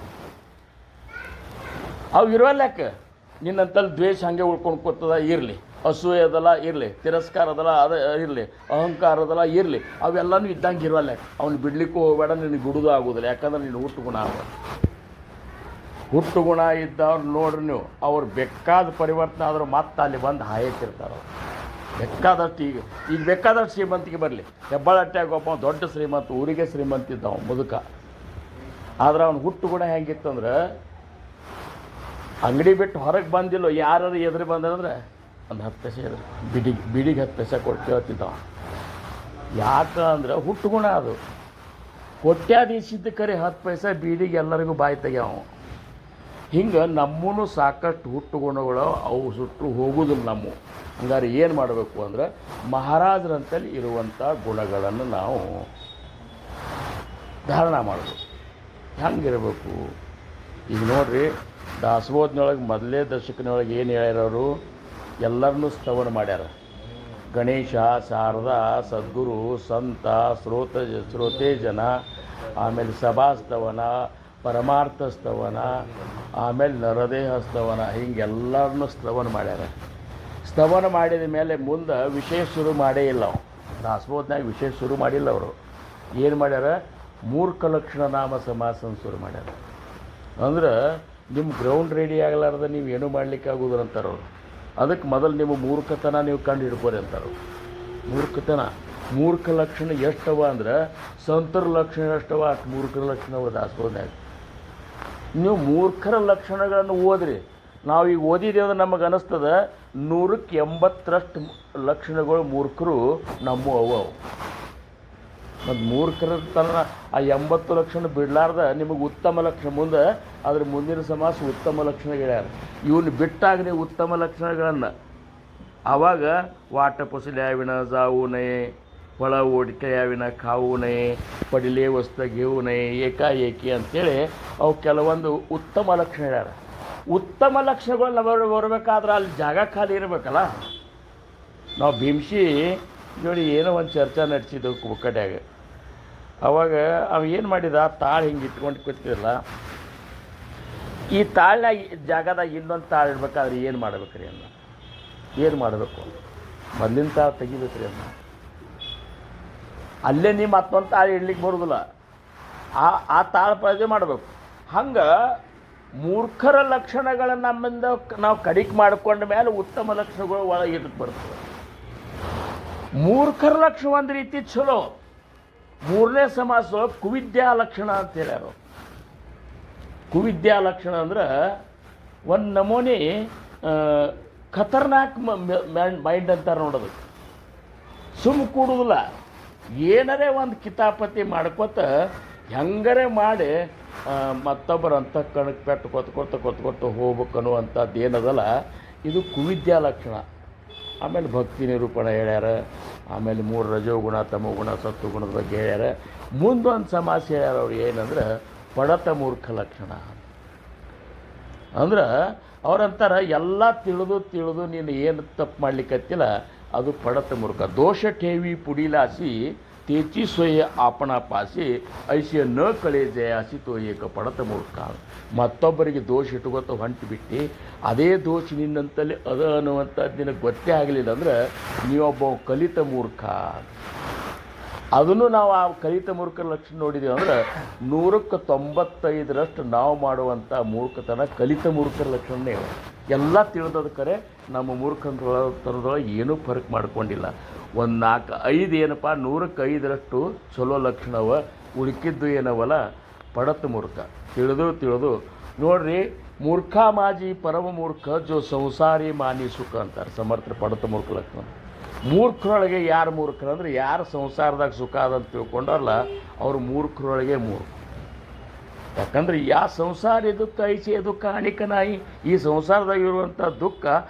ಅವು ಇರೋಲ್ಯಾಕ ನಿನ್ನಂತಲ್ಲಿ ದ್ವೇಷ ಹಾಗೆ ಉಳ್ಕೊಂಡು ಕೂತದ ಇರಲಿ, ಅಸೂಯೆ ಅದಲ್ಲ ಇರಲಿ, ತಿರಸ್ಕಾರ ಅದಲ್ಲ ಅದು ಇರಲಿ, ಅಹಂಕಾರ ಅದಲ್ಲ ಇರಲಿ, ಅವೆಲ್ಲನೂ ಇದ್ದಂಗೆ ಇರೋಲ್ಯಾಕ. ಅವ್ನು ಬಿಡ್ಲಿಕ್ಕೂ ಹೋಗಬೇಡ, ನಿನಗೆ ಬಿಡೋದು ಆಗೋದಿಲ್ಲ. ಯಾಕಂದ್ರೆ ನೀನು ಹುಟ್ಟು ಗುಣ ಅದ. ಹುಟ್ಟು ಗುಣ ಇದ್ದವ್ರು ನೋಡ್ರಿ ನೀವು, ಅವ್ರು ಬೇಕಾದ ಪರಿವರ್ತನೆ ಆದರೂ ಮತ್ತೆ ಅಲ್ಲಿ ಬಂದು ಹಾಯತ್ತಿರ್ತಾರೆ. ಬೇಕಾದಷ್ಟು ಈಗ ಬೇಕಾದಷ್ಟು ಶ್ರೀಮಂತಿಗೆ ಬರಲಿ. ಹೆಬ್ಬಾಳಟ್ಟ್ಯಾಗ ಒಬ್ಬ ದೊಡ್ಡ ಶ್ರೀಮಂತ, ಊರಿಗೆ ಶ್ರೀಮಂತ ಇದ್ದವ ಮುದುಕ. ಆದ್ರೆ ಅವ್ನು ಹುಟ್ಟು ಗುಣ ಹೆಂಗಿತ್ತಂದ್ರೆ, ಅಂಗಡಿ ಬಿಟ್ಟು ಹೊರಗೆ ಬಂದಿಲ್ಲ, ಯಾರು ಎದುರು ಬಂದಂದ್ರೆ ಒಂದು 10 ಪೈಸೆ ಎದುರು ಬೀಡಿಗೆ 10 ಪೈಸೆ ಕೊಟ್ಟು ಕೇಳ್ತಿದ್ದವ. ಯಾಕಂದ್ರೆ ಹುಟ್ಟು ಗುಣ ಅದು. ಕೊಟ್ಯಾದೀಸಿದ್ದ ಕರೆ 10 ಪೈಸೆ ಬೀಡಿಗೆ ಎಲ್ಲರಿಗೂ ಬಾಯಿ ತೆಗ್ಯಾವ. ಹಿಂಗೆ ನಮ್ಮೂ ಸಾಕಷ್ಟು ಹುಟ್ಟು ಗುಣಗಳು ಅವು ಸುಟ್ಟು ಹೋಗೋದಿಲ್ಲ ನಮ್ಮ. ಹಂಗಾರೆ ಏನು ಮಾಡಬೇಕು ಅಂದ್ರೆ ಮಹಾರಾಜರಂತಲ್ಲಿ ಇರುವಂಥ ಗುಣಗಳನ್ನು ನಾವು ಧಾರಣ ಮಾಡಬೇಕು. ಹೆಂಗಿರಬೇಕು? ಈಗ ನೋಡ್ರಿ, ದಾಸಬೋಧನೊಳಗೆ ಮೊದಲೇ ದಶಕನೊಳಗೆ ಏನು ಹೇಳ್ಯಾರವರು, ಎಲ್ಲರನ್ನೂ ಸ್ತವನ ಮಾಡ್ಯಾರ. ಗಣೇಶ, ಶಾರದಾ, ಸದ್ಗುರು, ಸಂತ, ಶ್ರೋತೆ ಜನ, ಆಮೇಲೆ ಸಭಾಸ್ತವನ, ಪರಮಾರ್ಥ ಸ್ತವನ, ಆಮೇಲೆ ನರದೇಹ ಸ್ತವನ, ಹಿಂಗೆಲ್ಲರನ್ನೂ ಸ್ತವನ ಮಾಡ್ಯಾರ. ಸ್ತವನ ಮಾಡಿದ ಮೇಲೆ ಮುಂದೆ ವಿಷಯ ಶುರು ಮಾಡೇ ಇಲ್ಲ. ಅವು ದಾಸಬೋಧನಾಗ ವಿಷಯ ಶುರು ಮಾಡಿಲ್ಲ ಅವರು. ಏನು ಮಾಡ್ಯಾರ? ಮೂರ್ಖ ಲಕ್ಷಣ ನಾಮ ಸಮಾಸನ ಶುರು ಮಾಡ್ಯಾರ. ಅಂದ್ರೆ ನಿಮ್ಮ ಗ್ರೌಂಡ್ ರೆಡಿ ಆಗಲಾರ್ದ ನೀವು ಏನೂ ಮಾಡಲಿಕ್ಕೆ ಆಗೋದಿಲ್ಲ ಅಂತಾರೆ ಅವರು. ಅದಕ್ಕೆ ಮೊದಲು ನಿಮ್ಮ ಮೂರ್ಖತನ ನೀವು ಕಂಡು ಹಿಡ್ಕೋರಿ ಅಂತಾರೆ. ಮೂರ್ಖ ಲಕ್ಷಣ ಎಷ್ಟವ ಅಂದ್ರೆ ಸಂತರ ಲಕ್ಷಣ ಎಷ್ಟವ ಅಷ್ಟು ಮೂರ್ಖರ ಲಕ್ಷಣವ ದಾಸಬೋಧನಾಗ. ನೀವು ಮೂರ್ಖರ ಲಕ್ಷಣಗಳನ್ನು ಓದ್ರಿ. ನಾವು ಈಗ ಓದಿದ್ದೇವೆ, ನಮಗೆ ಅನ್ನಿಸ್ತದೆ 100ಕ್ಕೆ 80ರಷ್ಟು ಲಕ್ಷಣಗಳು ಮೂರ್ಖರು ನಮ್ಮ ಅವು. ಮತ್ತು ಮೂರ್ಖರ ತನ ಆ 80 ಲಕ್ಷಣ ಬಿಡಲಾರ್ದ ನಿಮಗೆ ಉತ್ತಮ ಲಕ್ಷಣ ಮುಂದೆ ಅದ್ರ ಮುಂದಿನ ಸಮಾಸ ಉತ್ತಮ ಲಕ್ಷಣ ಹೇಳ್ಯಾರ. ಇವನು ಬಿಟ್ಟಾಗ ನೀವು ಉತ್ತಮ ಲಕ್ಷಣಗಳನ್ನು ಆವಾಗ ವಾಟ ಪೊಸಲ್ಯಾವಿನ ಜಾವುನೇ, ಒಳ ಓಡಿಕೆಯಾವಿನ ಕಾವುನೇ, ಪಡಿಲೇ ವಸ್ತ ಗೆವುನೇ, ಏಕಾಏಕಿ ಅಂತೇಳಿ ಅವು ಕೆಲವೊಂದು ಉತ್ತಮ ಲಕ್ಷಣ ಹೇಳ್ಯಾರ. ಉತ್ತಮ ಲಕ್ಷಣಗಳು ನಾವು ಬರಬೇಕಾದ್ರೆ ಅಲ್ಲಿ ಜಾಗ ಖಾಲಿ ಇರಬೇಕಲ್ಲ. ನಾವು ಭೀಮ್ಸಿ ಜೋಡಿ ಏನೋ ಒಂದು ಚರ್ಚೆ ನಡೆಸಿದ್ದೆವು ಕುಕ್ಕಡ್ಯಾಗ. ಅವಾಗ ಅವ ಏನು ಮಾಡಿದ, ತಾಳು ಹಿಂಗೆ ಇಟ್ಕೊಂಡು ಕೂತಿರಲ್ಲ, ಈ ತಾಳ್ನಾಗ ಜಾಗದಾಗ ಇನ್ನೊಂದು ತಾಳು ಇಡ್ಬೇಕಾದ್ರೆ ಏನು ಮಾಡ್ಬೇಕ್ರಿ ಅನ್ನ? ಏನು ಮಾಡಬೇಕು? ಮೊದಲಿನ ತಾಳು ತೆಗಿಬೇಕ್ರಿ ಅನ್ನ. ಅಲ್ಲೇ ನೀವು ಮತ್ತೊಂದು ತಾಳು ಇಡ್ಲಿಕ್ಕೆ ಬರೋದಿಲ್ಲ. ಆ ತಾಳು ಪೂಜೆ ಮಾಡಬೇಕು. ಹಂಗೆ ಮೂರ್ಖರ ಲಕ್ಷಣಗಳನ್ನು ನಮ್ಮಿಂದ ನಾವು ಕಡಿಕೆ ಮಾಡಿಕೊಂಡ ಮೇಲೆ ಉತ್ತಮ ಲಕ್ಷಣಗಳು ಒಳಗೆ ಇದಕ್ಕೆ ಬರ್ತವೆ. ಮೂರ್ಖರ ಲಕ್ಷಣ ಒಂದು ರೀತಿ ಚಲೋ. ಮೂರನೇ ಸಮಾಸ ಕುವಿದ್ಯಾ ಲಕ್ಷಣ ಅಂತ ಹೇಳ್ಯಾರ. ಕುವಿದ್ಯಾ ಲಕ್ಷಣ ಅಂದ್ರೆ ಒಂದು ನಮೂನಿ ಖತರ್ನಾಕ್ ಮೈಂಡ್ ಅಂತಾರೆ ನೋಡೋದು. ಸುಮ್ಮ ಕೂಡುದಿಲ್ಲ, ಏನರೇ ಒಂದು ಕಿತಾಪತಿ ಮಾಡ್ಕೊತ ಹೆಂಗರೇ ಮಾಡಿ ಮತ್ತೊಬ್ಬರ ಅಂತ ಕಣಕ್ಕೆ ಪೆಟ್ಟು ಕೊತ್ಕೊತ ಹೋಗ್ಬೇಕು ಅನ್ನುವಂಥದ್ದು ಏನದಲ್ಲ, ಇದು ಕುವಿದ್ಯಾ ಲಕ್ಷಣ. ಆಮೇಲೆ ಭಕ್ತಿ ನಿರೂಪಣೆ ಹೇಳ್ಯಾರ. ಆಮೇಲೆ 3 ರಜೋಗುಣ, ತಮೋಗುಣ, ಸತ್ವಗುಣದ ಬಗ್ಗೆ ಹೇಳ್ಯಾರ. ಮುಂದೊಂದು ಸಮಾಸ ಹೇಳ್ಯಾರ ಅವ್ರು, ಏನಂದ್ರೆ ಪಡತ ಮೂರ್ಖ ಲಕ್ಷಣ. ಅಂದ್ರೆ ಅವ್ರಂತಾರೆ ಎಲ್ಲ ತಿಳಿದು ನೀನು ಏನು ತಪ್ಪು ಮಾಡ್ಲಿಕ್ಕತ್ತಿಲ್ಲ ಅದು ಪಡತ ಮೂರ್ಖ. ದೋಷ ಠೇವಿ ಪುಡಿಲಾಸಿ ತೇಚಿ ಸೊಯ್ಯ ಆಪಣ ಪಾಸಿ ಐಸಿಯ ನ ಕಳೆ ಜಯಾಸಿ ತೋಯೇಕ ಪಡತ ಮೂರ್ಖ. ಮತ್ತೊಬ್ಬರಿಗೆ ದೋಷ ಇಟ್ಕೊತ ಹೊಂಟು ಬಿಟ್ಟು ಅದೇ ದೋಷ ನಿನ್ನಂತಲ್ಲಿ ಅದ ಅನ್ನುವಂಥದ್ದು ನಿನಗೆ ಗೊತ್ತೇ ಆಗಲಿಲ್ಲ ಅಂದ್ರೆ ನೀವೊಬ್ಬ ಕಲಿತ ಮೂರ್ಖ. ಅದನ್ನು ನಾವು ಆ ಕಲಿತ ಮೂರ್ಖರ ಲಕ್ಷಣ ನೋಡಿದ್ದೀವಿ ಅಂದ್ರೆ 100ಕ್ಕೆ 95ರಷ್ಟು ನಾವು ಮಾಡುವಂಥ ಮೂರ್ಖತನ ಕಲಿತ ಮೂರ್ಖರ ಲಕ್ಷಣನೇ. ಎಲ್ಲ ತಿಳಿದದ ಕರೆ ನಮ್ಮ ಮೂರ್ಖತನದೊಳಗೆ ಏನೂ ಫರ್ಕ್ ಮಾಡ್ಕೊಂಡಿಲ್ಲ. ಒಂದು 4-5 ಏನಪ್ಪ 100ಕ್ಕೆ 5ರಷ್ಟು ಚಲೋ ಲಕ್ಷಣವ, ಉಳ್ಕಿದ್ದು ಏನವಲ್ಲ ಪಡತ ಮೂರ್ಖ. ತಿಳಿದು ನೋಡ್ರಿ, ಮೂರ್ಖ ಮಾಜಿ ಪರಮ ಮೂರ್ಖ ಜೋ ಸಂಸಾರಿ ಮಾನಿ ಸುಖ ಅಂತಾರೆ ಸಮರ್ಥ ಪಡತ ಮೂರ್ಖ ಲಕ್ಷಣ. ಮೂರ್ಖರೊಳಗೆ ಯಾರು ಮೂರ್ಖರು ಅಂದ್ರೆ ಯಾರು ಸಂಸಾರದಾಗ ಸುಖ ಅದಂತ ತಿಳ್ಕೊಂಡಲ್ಲ ಅವ್ರು ಮೂರ್ಖರೊಳಗೆ ಮೂರ್ಖ. ಯಾಕಂದ್ರೆ ಸಂಸಾರ ದುಃಖ ಐಸೆ ದುಃಖ ಅಣಿಕನಾಯಿ. ಈ ಸಂಸಾರದಾಗ ಇರುವಂಥ ದುಃಖ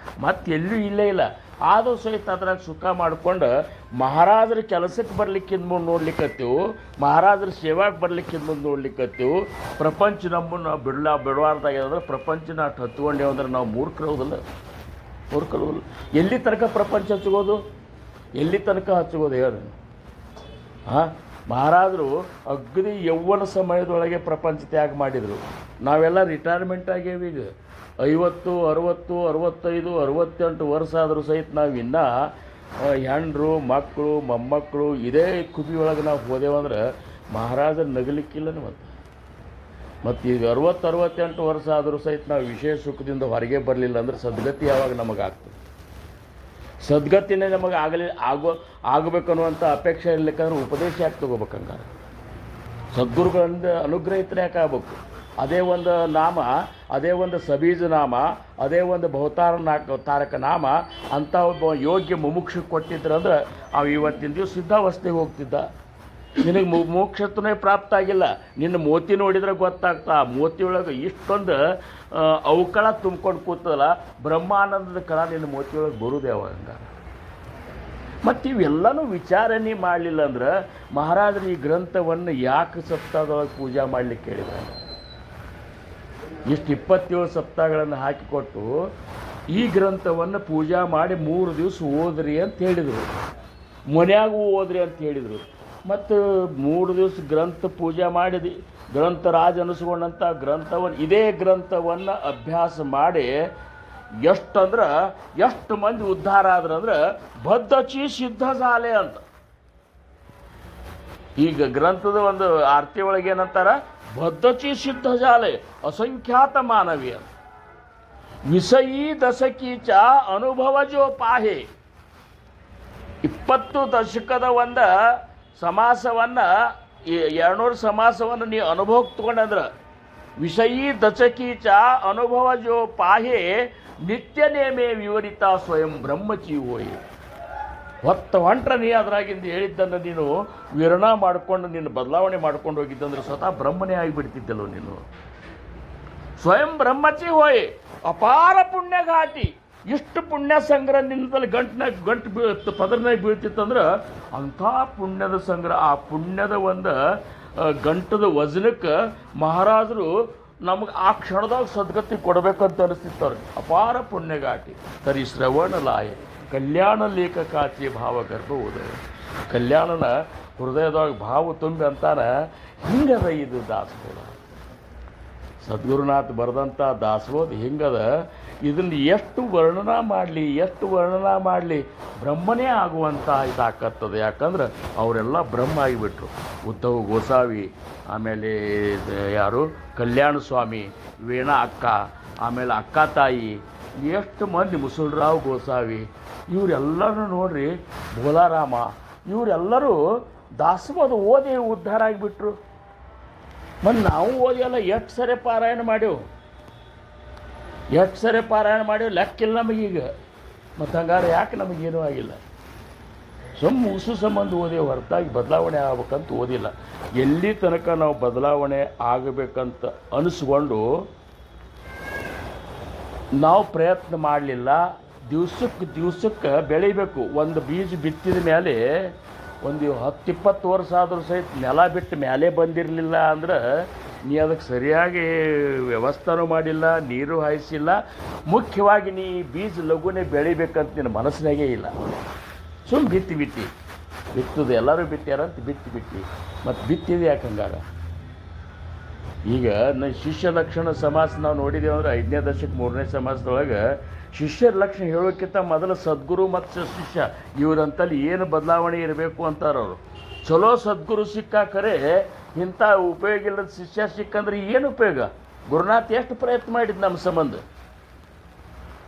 ಮತ್ತೆಲ್ಲೂ ಇಲ್ಲೇ ಇಲ್ಲ. ಆದರೂ ಸಹಿತ ಅದ್ರಾಗ ಸುಖ ಮಾಡ್ಕೊಂಡು ಮಹಾರಾಜರ ಕೆಲಸಕ್ಕೆ ಬರ್ಲಿಕ್ಕಿಂತ ಮುಂದೆ ನೋಡ್ಲಿಕ್ಕತ್ತೀವಿ, ಮಹಾರಾಜರ ಸೇವಾಗೆ ಬರ್ಲಿಕ್ಕಿಂತ ಮುಂದೆ ನೋಡ್ಲಿಕ್ಕತ್ತೀವಿ. ಪ್ರಪಂಚ ನಮ್ಮನ್ನು ಬಿಡವಾರ್ದಾಗ್ಯದಂದ್ರೆ ಪ್ರಪಂಚನ ಅಷ್ಟು ಹತ್ಕೊಂಡೇವು ಅಂದ್ರೆ ನಾವು ಮೂರ್ಖರೋದಲ್ಲ. ಎಲ್ಲಿ ತನಕ ಪ್ರಪಂಚ ಹಚ್ಕೋದು, ಎಲ್ಲಿ ತನಕ ಹಚ್ಕೋದು ಹೇಳಿ? ಮಹಾರಾಜರು ಅಗ್ನಿ ಯೌವನ ಸಮಯದೊಳಗೆ ಪ್ರಪಂಚ ತ್ಯಾಗ ಮಾಡಿದರು. ನಾವೆಲ್ಲ ರಿಟೈರ್ಮೆಂಟ್ ಆಗ್ಯಾವ. ಈಗ 50, 60, 65, 68 ವರ್ಷ ಆದರೂ ಸಹಿತ ನಾವು ಇನ್ನೂ ಹೆಂಡ್ರು ಮಕ್ಕಳು ಮೊಮ್ಮಕ್ಕಳು ಇದೇ ಕುಬಿಯೊಳಗೆ ನಾವು ಹೋದೆವಂದ್ರೆ ಮಹಾರಾಜರು ನಗಲಿಕ್ಕಿಲ್ಲ. ಮತ್ತು ಈಗ 60, 68 ವರ್ಷ ಆದರೂ ಸಹಿತ ನಾವು ವಿಶೇಷ ಸುಖದಿಂದ ಹೊರಗೆ ಬರಲಿಲ್ಲ ಅಂದ್ರೆ ಸದ್ಗತಿ ಯಾವಾಗ ನಮಗಾಗ್ತದೆ? ಸದ್ಗತಿನೇ ನಮಗೆ ಆಗಬೇಕನ್ನುವಂಥ ಅಪೇಕ್ಷೆ ಇರ್ಲಿಕ್ಕಂದ್ರೆ ಉಪದೇಶ ಯಾಕೆ ತೊಗೋಬೇಕಂಗಾರೆ? ಸದ್ಗುರುಗಳಿಂದ ಅನುಗ್ರಹಿತರೆ ಯಾಕೆ ಆಗ್ಬೇಕು? ಅದೇ ಒಂದು ನಾಮ, ಅದೇ ಒಂದು ಸಬೀಜ ನಾಮ, ಅದೇ ಒಂದು ತಾರಕ ನಾಮ ಅಂತ ಒಬ್ಬ ಯೋಗ್ಯ ಮುಮುಕ್ಷ ಕೊಟ್ಟಿದ್ರಂದ್ರೆ ಅವು ಇವತ್ತಿನ ದಿವಸ ಸಿದ್ಧಾವಸ್ಥೆಗೆ ಹೋಗ್ತಿದ್ದ. ನಿನಗೆ ಮೋಕ್ಷತ್ವನೇ ಪ್ರಾಪ್ತ ಆಗಿಲ್ಲ. ನಿನ್ನ ಮೋತಿ ನೋಡಿದ್ರೆ ಗೊತ್ತಾಗ್ತಾ ಆ ಮೋತಿಯೊಳಗೆ ಇಷ್ಟೊಂದು ಅವಕಳ ತುಂಬ್ಕೊಂಡು ಕೂತಲ್ಲ, ಬ್ರಹ್ಮಾನಂದದ ಕಳ ನಿನ್ನ ಮೋತಿಯೊಳಗೆ ಬರುವುದೇ ಅವಂಗ. ಮತ್ತು ಇವೆಲ್ಲನೂ ವಿಚಾರಣೆ ಮಾಡಲಿಲ್ಲ ಅಂದ್ರೆ ಮಹಾರಾಜರು ಈ ಗ್ರಂಥವನ್ನು ಯಾಕೆ ಸಪ್ತಾಹದೊಳಗೆ ಪೂಜಾ ಮಾಡಲಿಕ್ಕೆ ಹೇಳಿದ್ದಾರೆ? ಇಷ್ಟು 27 ಸಪ್ತಾಹಗಳನ್ನು ಹಾಕಿಕೊಟ್ಟು ಈ ಗ್ರಂಥವನ್ನು ಪೂಜಾ ಮಾಡಿ 3 ದಿವಸ ಓದ್ರಿ ಅಂತ ಹೇಳಿದರು. ಮನ್ಯಾಗೂ ಓದ್ರಿ ಅಂತ ಹೇಳಿದರು. ಮತ್ತು 3 ದಿವಸ ಗ್ರಂಥ ಪೂಜೆ ಮಾಡಿದಿ, ಗ್ರಂಥರಾಜ ಅನಿಸ್ಕೊಂಡಂಥ ಇದೇ ಗ್ರಂಥವನ್ನು ಅಭ್ಯಾಸ ಮಾಡಿ ಎಷ್ಟು ಮಂದಿ ಉದ್ಧಾರ ಆದ್ರಂದ್ರೆ ಬದ್ಧಚಿ ಸಿದ್ಧ ಸಾಲೆ ಅಂತ. ಈಗ ಗ್ರಂಥದ ಒಂದು ಆರ್ತಿ ಒಳಗೆ ಏನಂತಾರ? ಬದ್ಧಚಿ ಸಿದ್ಧ ಜಾಲೆ ಅಸಂಖ್ಯಾತ ಮಾನವೀಯ ವಿಷಯೀ ದಶಕೀಚ ಅನುಭವ ಜೋ ಪಾಹೆ. 20 ದಶಕದ ಒಂದು ಸಮಾಸವನ್ನು 200 ಸಮಾಸವನ್ನು ನೀವು ಅನುಭವಕ್ಕೆ ತಗೊಂಡಂದ್ರೆ ವಿಷಯೀ ದಶಕೀಚ ಅನುಭವ ಜೋ ಪಾಹೆ ನಿತ್ಯ ನೇಮೆ ವಿವರಿತ ಸ್ವಯಂ ಬ್ರಹ್ಮಚಿ ಹೋಯೆ. ಹೊಂಟ್ರ ನೀ ಅದರಾಗಿಂದ ಹೇಳಿದ್ದನ್ನು ನೀನು ವಿವರಣಾ ಮಾಡಿಕೊಂಡು ನೀನು ಬದಲಾವಣೆ ಮಾಡ್ಕೊಂಡು ಹೋಗಿದ್ದಂದ್ರೆ ಸ್ವತಃ ಬ್ರಹ್ಮನೇ ಆಗಿಬಿಡ್ತಿದ್ದಲ್ಲೋ ನೀನು. ಸ್ವಯಂ ಬ್ರಹ್ಮಚಿ ಹೋಯೆ ಅಪಾರ ಪುಣ್ಯಘಾಟಿ. ಇಷ್ಟು ಪುಣ್ಯ ಸಂಗ್ರಹ ನಿಂತಲ್ಲಿ ಗಂಟು ಪದರ್ನಾಗ ಬೀಳ್ತಿತ್ತಂದ್ರೆ ಅಂಥ ಪುಣ್ಯದ ಸಂಗ್ರಹ, ಆ ಪುಣ್ಯದ ಒಂದು ಗಂಟದ ವಜನಕ್ಕೆ ಮಹಾರಾಜರು ನಮಗೆ ಆ ಕ್ಷಣದಾಗ ಸದ್ಗತಿ ಕೊಡಬೇಕಂತ ಅನಿಸ್ತಿತ್ತವ್ರಿಗೆ. ಅಪಾರ ಪುಣ್ಯಘಾಟಿ ತರಿ ಶ್ರವಣ ಲಾಯ ಕಲ್ಯಾಣ ಲೇಖಕಾಚಿ ಭಾವ ಗರ್ಭ ಉದಯ. ಕಲ್ಯಾಣನ ಹೃದಯದಾಗ ಭಾವ ತುಂಬಿ ಅಂತಾನೆ. ಹಿಂಗದ ಇದು ದಾಸಬೋಧ. ಸದ್ಗುರುನಾಥ್ ಬರೆದಂಥ ದಾಸಬೋಧ ಹಿಂಗದ. ಇದನ್ನು ಎಷ್ಟು ವರ್ಣನಾ ಮಾಡಲಿ ಬ್ರಹ್ಮನೇ ಆಗುವಂಥ ಇದಾಕತ್ತದ. ಯಾಕಂದ್ರೆ ಅವರೆಲ್ಲ ಬ್ರಹ್ಮ ಆಗಿಬಿಟ್ರು. ಉದ್ಧವ್ ಗೋಸಾವಿ, ಆಮೇಲೆ ಯಾರು ಕಲ್ಯಾಣ ಸ್ವಾಮಿ, ವೀಣಾ ಅಕ್ಕ, ಆಮೇಲೆ ಅಕ್ಕ ತಾಯಿ, ಎಷ್ಟು ಮಂದಿ ಮುಸುಲ್ರಾವ್ ಗೋಸಾವಿ, ಇವರೆಲ್ಲರೂ ನೋಡ್ರಿ, ಬೋಲಾರಾಮ, ಇವರೆಲ್ಲರೂ ದಾಸಬೋಧ ಓದಿ ಉದ್ಧಾರ ಆಗಿಬಿಟ್ರು. ಮತ್ತು ನಾವು ಓದಿಯಲ್ಲ ಎಷ್ಟು ಸರಿ ಪಾರಾಯಣ ಮಾಡೇವು, ಲೆಕ್ಕಿಲ್ಲ ನಮಗೀಗ. ಮತ್ತು ಹಂಗಾರೆ ಯಾಕೆ ನಮಗೇನೂ ಆಗಿಲ್ಲ? ಉಸು ಸಂಬಂಧ ಓದೇವು, ಹೊರತಾಗಿ ಬದಲಾವಣೆ ಆಗ್ಬೇಕಂತ ಓದಿಲ್ಲ. ಎಲ್ಲಿ ತನಕ ನಾವು ಬದಲಾವಣೆ ಆಗಬೇಕಂತ ಅನಿಸ್ಕೊಂಡು ನಾವು ಪ್ರಯತ್ನ ಮಾಡಲಿಲ್ಲ, ದಿವಸಕ್ಕೆ ಬೆಳಿಬೇಕು. ಒಂದು ಬೀಜ ಬಿತ್ತಿದ ಮೇಲೆ ಒಂದು 10-20 ವರ್ಷ ಆದರೂ ಸಹಿತ ನೆಲ ಬಿಟ್ಟು ಮೇಲೆ ಬಂದಿರಲಿಲ್ಲ ಅಂದ್ರೆ ನೀ ಅದಕ್ಕೆ ಸರಿಯಾಗಿ ವ್ಯವಸ್ಥೆನೂ ಮಾಡಿಲ್ಲ, ನೀರು ಹಾಯಿಸಿಲ್ಲ. ಮುಖ್ಯವಾಗಿ ನೀ ಬೀಜ ಲಘುನೇ ಬೆಳಿಬೇಕಂತ ನಿನ್ನ ಮನಸ್ಸಿನಾಗೇ ಇಲ್ಲ. ಸುಮ್ಮನೆ ಬಿತ್ತದು ಎಲ್ಲರೂ ಬಿತ್ಯಾರಂತ ಬಿತ್ತಿ ಮತ್ತು ಬಿತ್ತಿದೆ ಯಾಕೆ ಹಂಗಾರ? ಈಗ ಶಿಷ್ಯ ಲಕ್ಷಣ ಸಮಾಸ ನಾವು ನೋಡಿದ್ದೇವೆ ಅಂದ್ರೆ 5ನೇ ದಶಕ 3ನೇ ಸಮಾಸದೊಳಗೆ ಶಿಷ್ಯರ ಲಕ್ಷಣ ಹೇಳೋಕ್ಕಿಂತ ಮೊದಲು ಸದ್ಗುರು ಮತ್ತು ಶಿಷ್ಯ ಇವರಂತಲ್ಲಿ ಏನು ಬದಲಾವಣೆ ಇರಬೇಕು ಅಂತಾರೆ ಅವರು. ಚಲೋ ಸದ್ಗುರು ಸಿಕ್ಕ ಖರೆ ಇಂಥ ಉಪಯೋಗ ಇಲ್ಲದ ಶಿಷ್ಯ ಸಿಕ್ಕಂದ್ರೆ ಏನು ಉಪಯೋಗ? ಗುರುನಾಥ್ ಎಷ್ಟು ಪ್ರಯತ್ನ ಮಾಡಿದ್ದು ನಮ್ಮ ಸಂಬಂಧ.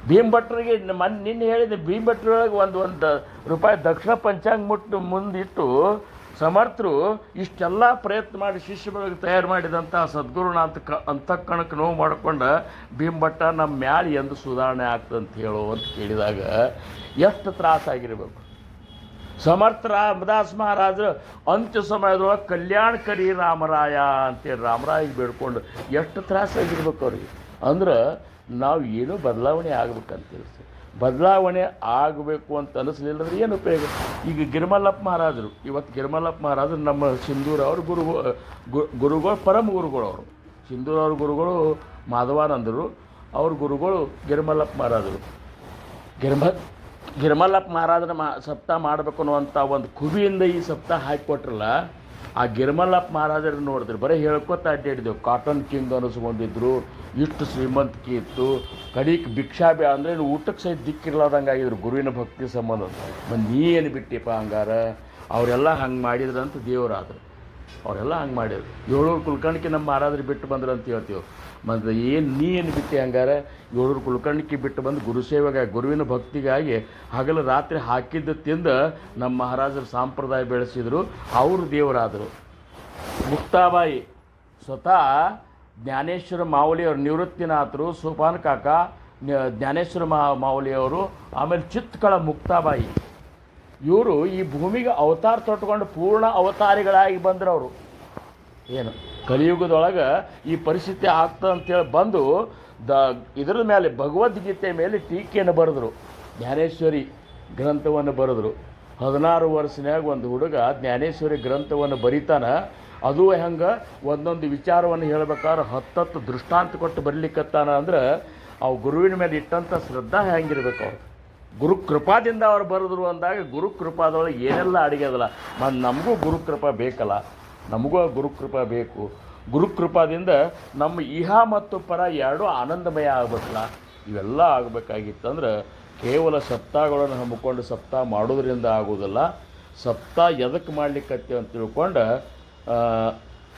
ಭೀಮಭಟ್ರಿಗೆ ನಿನ್ನೆ ಹೇಳಿದೆ, ಭೀಮಭಟ್ರೊಳಗೆ ಒಂದು ರೂಪಾಯಿ ದಕ್ಷಿಣ ಪಂಚಾಂಗ ಮುಟ್ಟು ಮುಂದಿಟ್ಟು ಸಮರ್ಥರು ಇಷ್ಟೆಲ್ಲ ಪ್ರಯತ್ನ ಮಾಡಿ ಶಿಷ್ಯಗಳಿಗೆ ತಯಾರು ಮಾಡಿದಂಥ ಸದ್ಗುರುನಾಥ ಅಂತಃಕಣಕ್ಕೆ ನೋವು ಮಾಡಿಕೊಂಡು ಭೀಮಭಟ್ಟ ನಮ್ಮ ಮ್ಯಾಲೆ ಎಂದು ಸುಧಾರಣೆ ಆಗ್ತಂತ ಹೇಳೋ ಅಂತ ಕೇಳಿದಾಗ ಎಷ್ಟು ತ್ರಾಸಾಗಿರ್ಬೇಕು. ಸಮರ್ಥ ರಾಮದಾಸ್ ಮಹಾರಾಜರು ಅಂತ್ಯ ಸಮಯದೊಳಗೆ ಕಲ್ಯಾಣಕರಿ ರಾಮರಾಯ ಅಂತೇಳಿ ರಾಮರಾಯಿಗೆ ಬೇಡ್ಕೊಂಡು ಎಷ್ಟು ತ್ರಾಸಾಗಿರ್ಬೇಕು ಅವ್ರಿಗೆ. ಅಂದ್ರೆ ನಾವು ಏನೂ ಬದಲಾವಣೆ ಆಗ್ಬೇಕಂತೇಳಿ, ಬದಲಾವಣೆ ಆಗಬೇಕು ಅಂತ ಅನಿಸ್ಲಿಲ್ಲದ್ರೆ ಏನು ಉಪಯೋಗ? ಈಗ ಗಿರಿಮಲ್ಲಪ್ಪ ಮಹಾರಾಜರು, ಇವತ್ತು ಗಿರಿಮಲ್ಲಪ್ಪ ಮಹಾರಾಜರು ನಮ್ಮ ಸಿಂಧೂರು ಅವ್ರ ಗುರುಗಳು ಪರಮ ಗುರುಗಳು. ಅವರು ಸಿಂಧೂರು ಅವ್ರ ಗುರುಗಳು ಮಾಧವಾನಂದರು, ಅವ್ರ ಗುರುಗಳು ಗಿರಿಮಲ್ಲಪ್ಪ ಮಹಾರಾಜರು. ಗಿರಿಮಲ್ಲಪ್ಪ ಮಹಾರಾಜನ ಸಪ್ತಾಹ ಮಾಡಬೇಕು ಅನ್ನುವಂಥ ಒಂದು ಕುಬಿಯಿಂದ ಈ ಸಪ್ತಾಹ ಹಾಕಿಕೊಟ್ರಲ್ಲ, ಆ ಗಿರಿಮಲ್ಲಪ್ಪ ಮಹಾರಾಜರು ನೋಡಿದ್ರು ಬರೀ ಹೇಳ್ಕೊತ ಅಡ್ಡಾಡಿದೆವು. ಕಾಟನ್ ಕಿಂಗ್ ಅನ್ನಿಸ್ಕೊಂಡಿದ್ರು, ಇಷ್ಟು ಶ್ರೀಮಂತಿಕೆ ಇತ್ತು, ಕಡಿಗೆ ಭಿಕ್ಷಾಬೆ ಅಂದರೆ ಊಟಕ್ಕೆ ಸಹಿತ ದಿಕ್ಕಿರ್ಲಾರ್ದಂಗೆ ಆಗಿದ್ರು ಗುರುವಿನ ಭಕ್ತಿ ಸಂಬಂಧ. ನೀ ಏನು ಬಿಟ್ಟಿಪ್ಪ ಹಂಗಾರ? ಅವರೆಲ್ಲ ಹಂಗೆ ಮಾಡಿದ್ರು ಅಂತ ದೇವರಾದರು, ಅವರೆಲ್ಲ ಹಂಗೆ ಮಾಡಿದ್ರು. 700 ಕುಲಕರ್ಣಿಕೆ ನಮ್ಮ ಮಹಾರಾಜರು ಬಿಟ್ಟು ಬಂದ್ರು ಅಂತ ಹೇಳ್ತೀವಿ. ಮತ್ತು ನೀ ಏನು ಬಿಟ್ಟೆ ಹಂಗಾರೆ? 700 ಕುಲಕರ್ಣಿಕೆ ಬಿಟ್ಟು ಬಂದು ಗುರುಸೇವೆಗಾಗಿ, ಗುರುವಿನ ಭಕ್ತಿಗಾಗಿ ಹಗಲು ರಾತ್ರಿ ಹಾಕಿದ್ದು ತಿಂದು ನಮ್ಮ ಮಹಾರಾಜರು ಸಂಪ್ರದಾಯ ಬೆಳೆಸಿದರು, ಅವರು ದೇವರಾದರು. ಮುಕ್ತಾಬಾಯಿ ಸ್ವತಃ ಜ್ಞಾನೇಶ್ವರ ಮಾವಲಿಯವರು, ನಿವೃತ್ತಿನಾಥರು, ಸೋಪಾನ್ ಕಾಕ, ಜ್ಞಾನೇಶ್ವರ ಮಾವಲಿಯವರು, ಆಮೇಲೆ ಚಿತ್ಕಳ ಮುಕ್ತಾಬಾಯಿ, ಇವರು ಈ ಭೂಮಿಗೆ ಅವತಾರ ತೊಟ್ಕೊಂಡು ಪೂರ್ಣ ಅವತಾರಿಗಳಾಗಿ ಬಂದರು. ಅವರು ಏನು ಕಲಿಯುಗದೊಳಗೆ ಈ ಪರಿಸ್ಥಿತಿ ಆಗ್ತದೆ ಅಂತೇಳಿ ಬಂದು ಇದರ ಮೇಲೆ ಭಗವದ್ಗೀತೆ ಮೇಲೆ ಟೀಕೆಯನ್ನು ಬರೆದರು, ಜ್ಞಾನೇಶ್ವರಿ ಗ್ರಂಥವನ್ನು ಬರೆದರು. 16 ವರ್ಷನ್ಯಾಗ ಒಂದು ಹುಡುಗ ಜ್ಞಾನೇಶ್ವರಿ ಗ್ರಂಥವನ್ನು ಬರೀತಾನ. ಅದು ಹೆಂಗೆ ಒಂದೊಂದು ವಿಚಾರವನ್ನು ಹೇಳ್ಬೇಕಾದ್ರೆ 10 ದೃಷ್ಟಾಂತ ಕೊಟ್ಟು ಬರಲಿಕ್ಕತ್ತಾನ ಅಂದ್ರೆ ಅವು ಗುರುವಿನ ಮೇಲೆ ಇಟ್ಟಂಥ ಶ್ರದ್ಧಾ ಹೆಂಗಿರ್ಬೇಕು. ಅವ್ರು ಗುರುಕೃಪಾದಿಂದ ಅವ್ರು ಬರೆದ್ರು ಅಂದಾಗ ಗುರುಕೃಪಾದೊಳಗೆ ಏನೆಲ್ಲ ಅಡಿಗೆದಲ್ಲ. ಮತ್ತು ನಮಗೂ ಗುರುಕೃಪಾ ಬೇಕಲ್ಲ, ನಮಗೂ ಗುರುಕೃಪಾ ಬೇಕು. ಗುರುಕೃಪಾದಿಂದ ನಮ್ಮ ಇಹ ಮತ್ತು ಪರ ಎರಡೂ ಆನಂದಮಯ ಆಗಬೇಕಲ್ಲ. ಇವೆಲ್ಲ ಆಗಬೇಕಾಗಿತ್ತಂದ್ರೆ ಕೇವಲ ಸಪ್ತಾಹಗಳನ್ನು ಹಮ್ಮಿಕೊಂಡು ಸಪ್ತಾಹ ಮಾಡೋದ್ರಿಂದ ಆಗೋದಿಲ್ಲ. ಸಪ್ತಾಹ ಎದಕ್ಕೆ ಮಾಡ್ಲಿಕ್ಕತ್ತೇವೆ ಅಂತ ತಿಳ್ಕೊಂಡು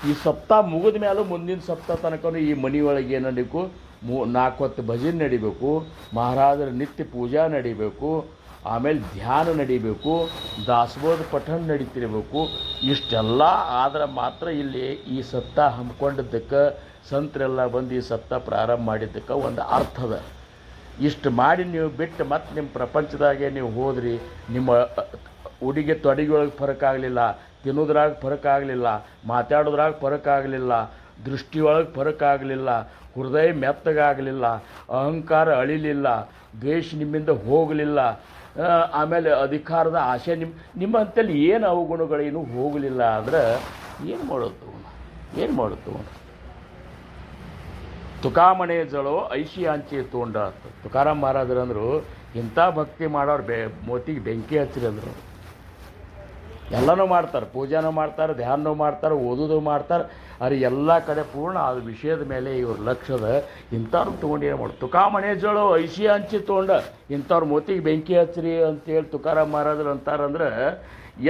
ಈ ಸಪ್ತಾಹ ಮುಗಿದ ಮೇಲೂ ಮುಂದಿನ ಸಪ್ತಾಹ ತನಕ ಈ ಮನೆಯೊಳಗೆ ಏನು ನಡೀಬೇಕು, 4 ಹೊತ್ತು ಭಜನೆ ನಡಿಬೇಕು, ಮಹಾರಾಜರ ನಿತ್ಯ ಪೂಜಾ ನಡಿಬೇಕು, ಆಮೇಲೆ ಧ್ಯಾನ ನಡಿಬೇಕು, ದಾಸಬೋಧ ಪಠಣ ನಡೀತಿರಬೇಕು. ಇಷ್ಟೆಲ್ಲ ಆದ್ರೆ ಮಾತ್ರ ಇಲ್ಲಿ ಈ ಸಪ್ತಾಹ ಹಮ್ಮಿಕೊಂಡಿದ್ದಕ್ಕೆ, ಸಂತರೆಲ್ಲ ಬಂದು ಈ ಸಪ್ತಾಹ ಪ್ರಾರಂಭ ಮಾಡಿದ್ದಕ್ಕೆ ಒಂದು ಅರ್ಥದ. ಇಷ್ಟು ಮಾಡಿ ನೀವು ಬಿಟ್ಟು ಮತ್ತೆ ನಿಮ್ಮ ಪ್ರಪಂಚದಾಗೆ ನೀವು ಹೋದ್ರಿ, ನಿಮ್ಮ ಉಡುಗೆ ತೊಡುಗೆಯೊಳಗೆ ಫರಕ್ ಆಗಲಿಲ್ಲ, ತಿನ್ನೋದ್ರಾಗ ಫರಕ್ ಆಗಲಿಲ್ಲ, ಮಾತಾಡೋದ್ರಾಗ ಫರಕ್ ಆಗಲಿಲ್ಲ, ದೃಷ್ಟಿಯೊಳಗೆ ಫರಕ್ ಆಗಲಿಲ್ಲ, ಹೃದಯ ಮೆತ್ತಗಾಗಲಿಲ್ಲ, ಅಹಂಕಾರ ಅಳಿಲಿಲ್ಲ, ದ್ವೇಷ ನಿಮ್ಮಿಂದ ಹೋಗಲಿಲ್ಲ, ಆಮೇಲೆ ಅಧಿಕಾರದ ಆಸೆ ನಿಮ್ಮಂತಲ್ಲಿ ಏನು ಅವಗುಣಗಳೇನು ಹೋಗಲಿಲ್ಲ ಅಂದ್ರೆ ಏನು ಮಾಡೋದು? ತುಕಾಮಣೆ ಜಳೋ ಐಶಿ ಹಂಚಿ ತೋಂಡ ಅಂತ ತುಕಾರಾಮ್ ಮಹಾರಾಜರು ಅಂದರು. ಇಂಥ ಭಕ್ತಿ ಮಾಡೋರು ಮೋತಿಗೆ ಬೆಂಕಿ ಹಚ್ಚಿರಿ ಅಂದರು. ಎಲ್ಲನೂ ಮಾಡ್ತಾರೆ, ಪೂಜಾನೂ ಮಾಡ್ತಾರೆ, ಧ್ಯಾನನೂ ಮಾಡ್ತಾರೆ, ಓದೋದು ಮಾಡ್ತಾರೆ. ಆದರೆ ಎಲ್ಲ ಕಡೆ ಪೂರ್ಣ ಅದು ವಿಷಯದ ಮೇಲೆ ಇವ್ರ ಲಕ್ಷ್ಯದ. ಇಂಥವ್ರು ತೊಗೊಂಡು ಏನು ಮಾಡೋದು? ತುಕಾಮಣೆ ಜೋಳು ಐಸಿ ಹಂಚಿ ತೊಗೊಂಡ ಇಂಥವ್ರ ಮೋತಿಗೆ ಬೆಂಕಿ ಹಚ್ಚಿರಿ ಅಂತೇಳಿ ತುಕಾರಾಮ್ ಮಹಾರಾಜರು ಅಂತಾರಂದ್ರೆ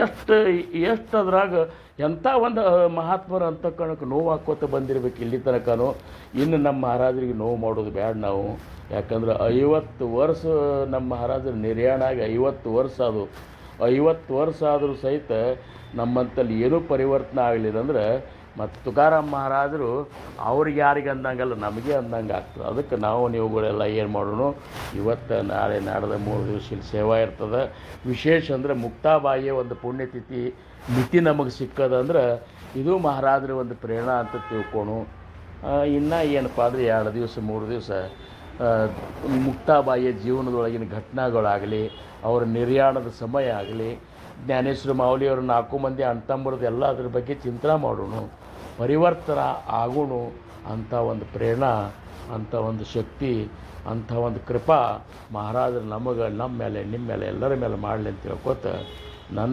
ಎಷ್ಟು ಅದ್ರಾಗ ಎಂಥ ಒಂದು ಮಹಾತ್ಮರ ಅಂತಕ್ಕಣಕ್ಕೆ ನೋವು ಹಾಕೋತ ಬಂದಿರ್ಬೇಕು ಇಲ್ಲಿ ತನಕನೂ. ಇನ್ನು ನಮ್ಮ ಮಹಾರಾಜರಿಗೆ ನೋವು ಮಾಡೋದು ಬೇಡ ನಾವು. ಯಾಕಂದ್ರೆ 50 ವರ್ಷ ನಮ್ಮ ಮಹಾರಾಜರು ನಿರ್ಯಾಣ ಆಗಿ 50 ವರ್ಷ ಅದು. 50 ವರ್ಷ ಆದರೂ ಸಹಿತ ನಮ್ಮಂತಲ್ಲಿ ಏನೂ ಪರಿವರ್ತನೆ ಆಗಲಿಲ್ಲ ಅಂದ್ರೆ ಮತ್ತು ತುಕಾರಾಮ್ ಮಹಾರಾಜರು ಅವ್ರಿಗೆ ಯಾರಿಗೆ ಅಂದಂಗಲ್ಲ, ನಮಗೆ ಅಂದಂಗೆ ಆಗ್ತದೆ. ಅದಕ್ಕೆ ನಾವು ನೀವುಗಳೆಲ್ಲ ಏನು ಮಾಡೋಣ, ಇವತ್ತು ನಾಳೆ ನಾಡ್ದ 3 ದಿವಸ ಇಲ್ಲಿ ಸೇವಾ ಇರ್ತದೆ. ವಿಶೇಷ ಅಂದರೆ ಮುಕ್ತಾಬಾಯಿಯ ಒಂದು ಪುಣ್ಯತಿಥಿ ಮಿತಿ ನಮಗೆ ಸಿಕ್ಕದಂದ್ರೆ ಇದು ಮಹಾರಾಜರ ಒಂದು ಪ್ರೇರಣಾ ಅಂತ ತಿಳ್ಕೊಣು. ಇನ್ನು ಏನಪ್ಪ ಅಂದರೆ 2 ದಿವಸ 3 ದಿವಸ ಮುಕ್ತಾಬಾಯಿಯ ಜೀವನದೊಳಗಿನ ಘಟನೆಗಳಾಗಲಿ, ಅವರ ನಿರ್ಯಾಣದ ಸಮಯ ಆಗಲಿ, ಜ್ಞಾನೇಶ್ವರ ಮಾವಲಿಯವರು 4 ಮಂದಿ ಅಣ್ತಂಬರದು ಎಲ್ಲ ಅದ್ರ ಬಗ್ಗೆ ಚಿಂತನೆ ಮಾಡೋಣ, ಪರಿವರ್ತನ ಆಗೋಣ ಅಂಥ ಒಂದು ಪ್ರೇರಣಾ, ಅಂಥ ಒಂದು ಶಕ್ತಿ, ಅಂಥ ಒಂದು ಕೃಪಾ ಮಹಾರಾಜರು ನಮಗೆ, ನಮ್ಮ ಮೇಲೆ, ನಿಮ್ಮ ಮೇಲೆ, ಎಲ್ಲರ ಮೇಲೆ ಮಾಡಲಿ ಅಂತ ಹೇಳ್ಕೊತ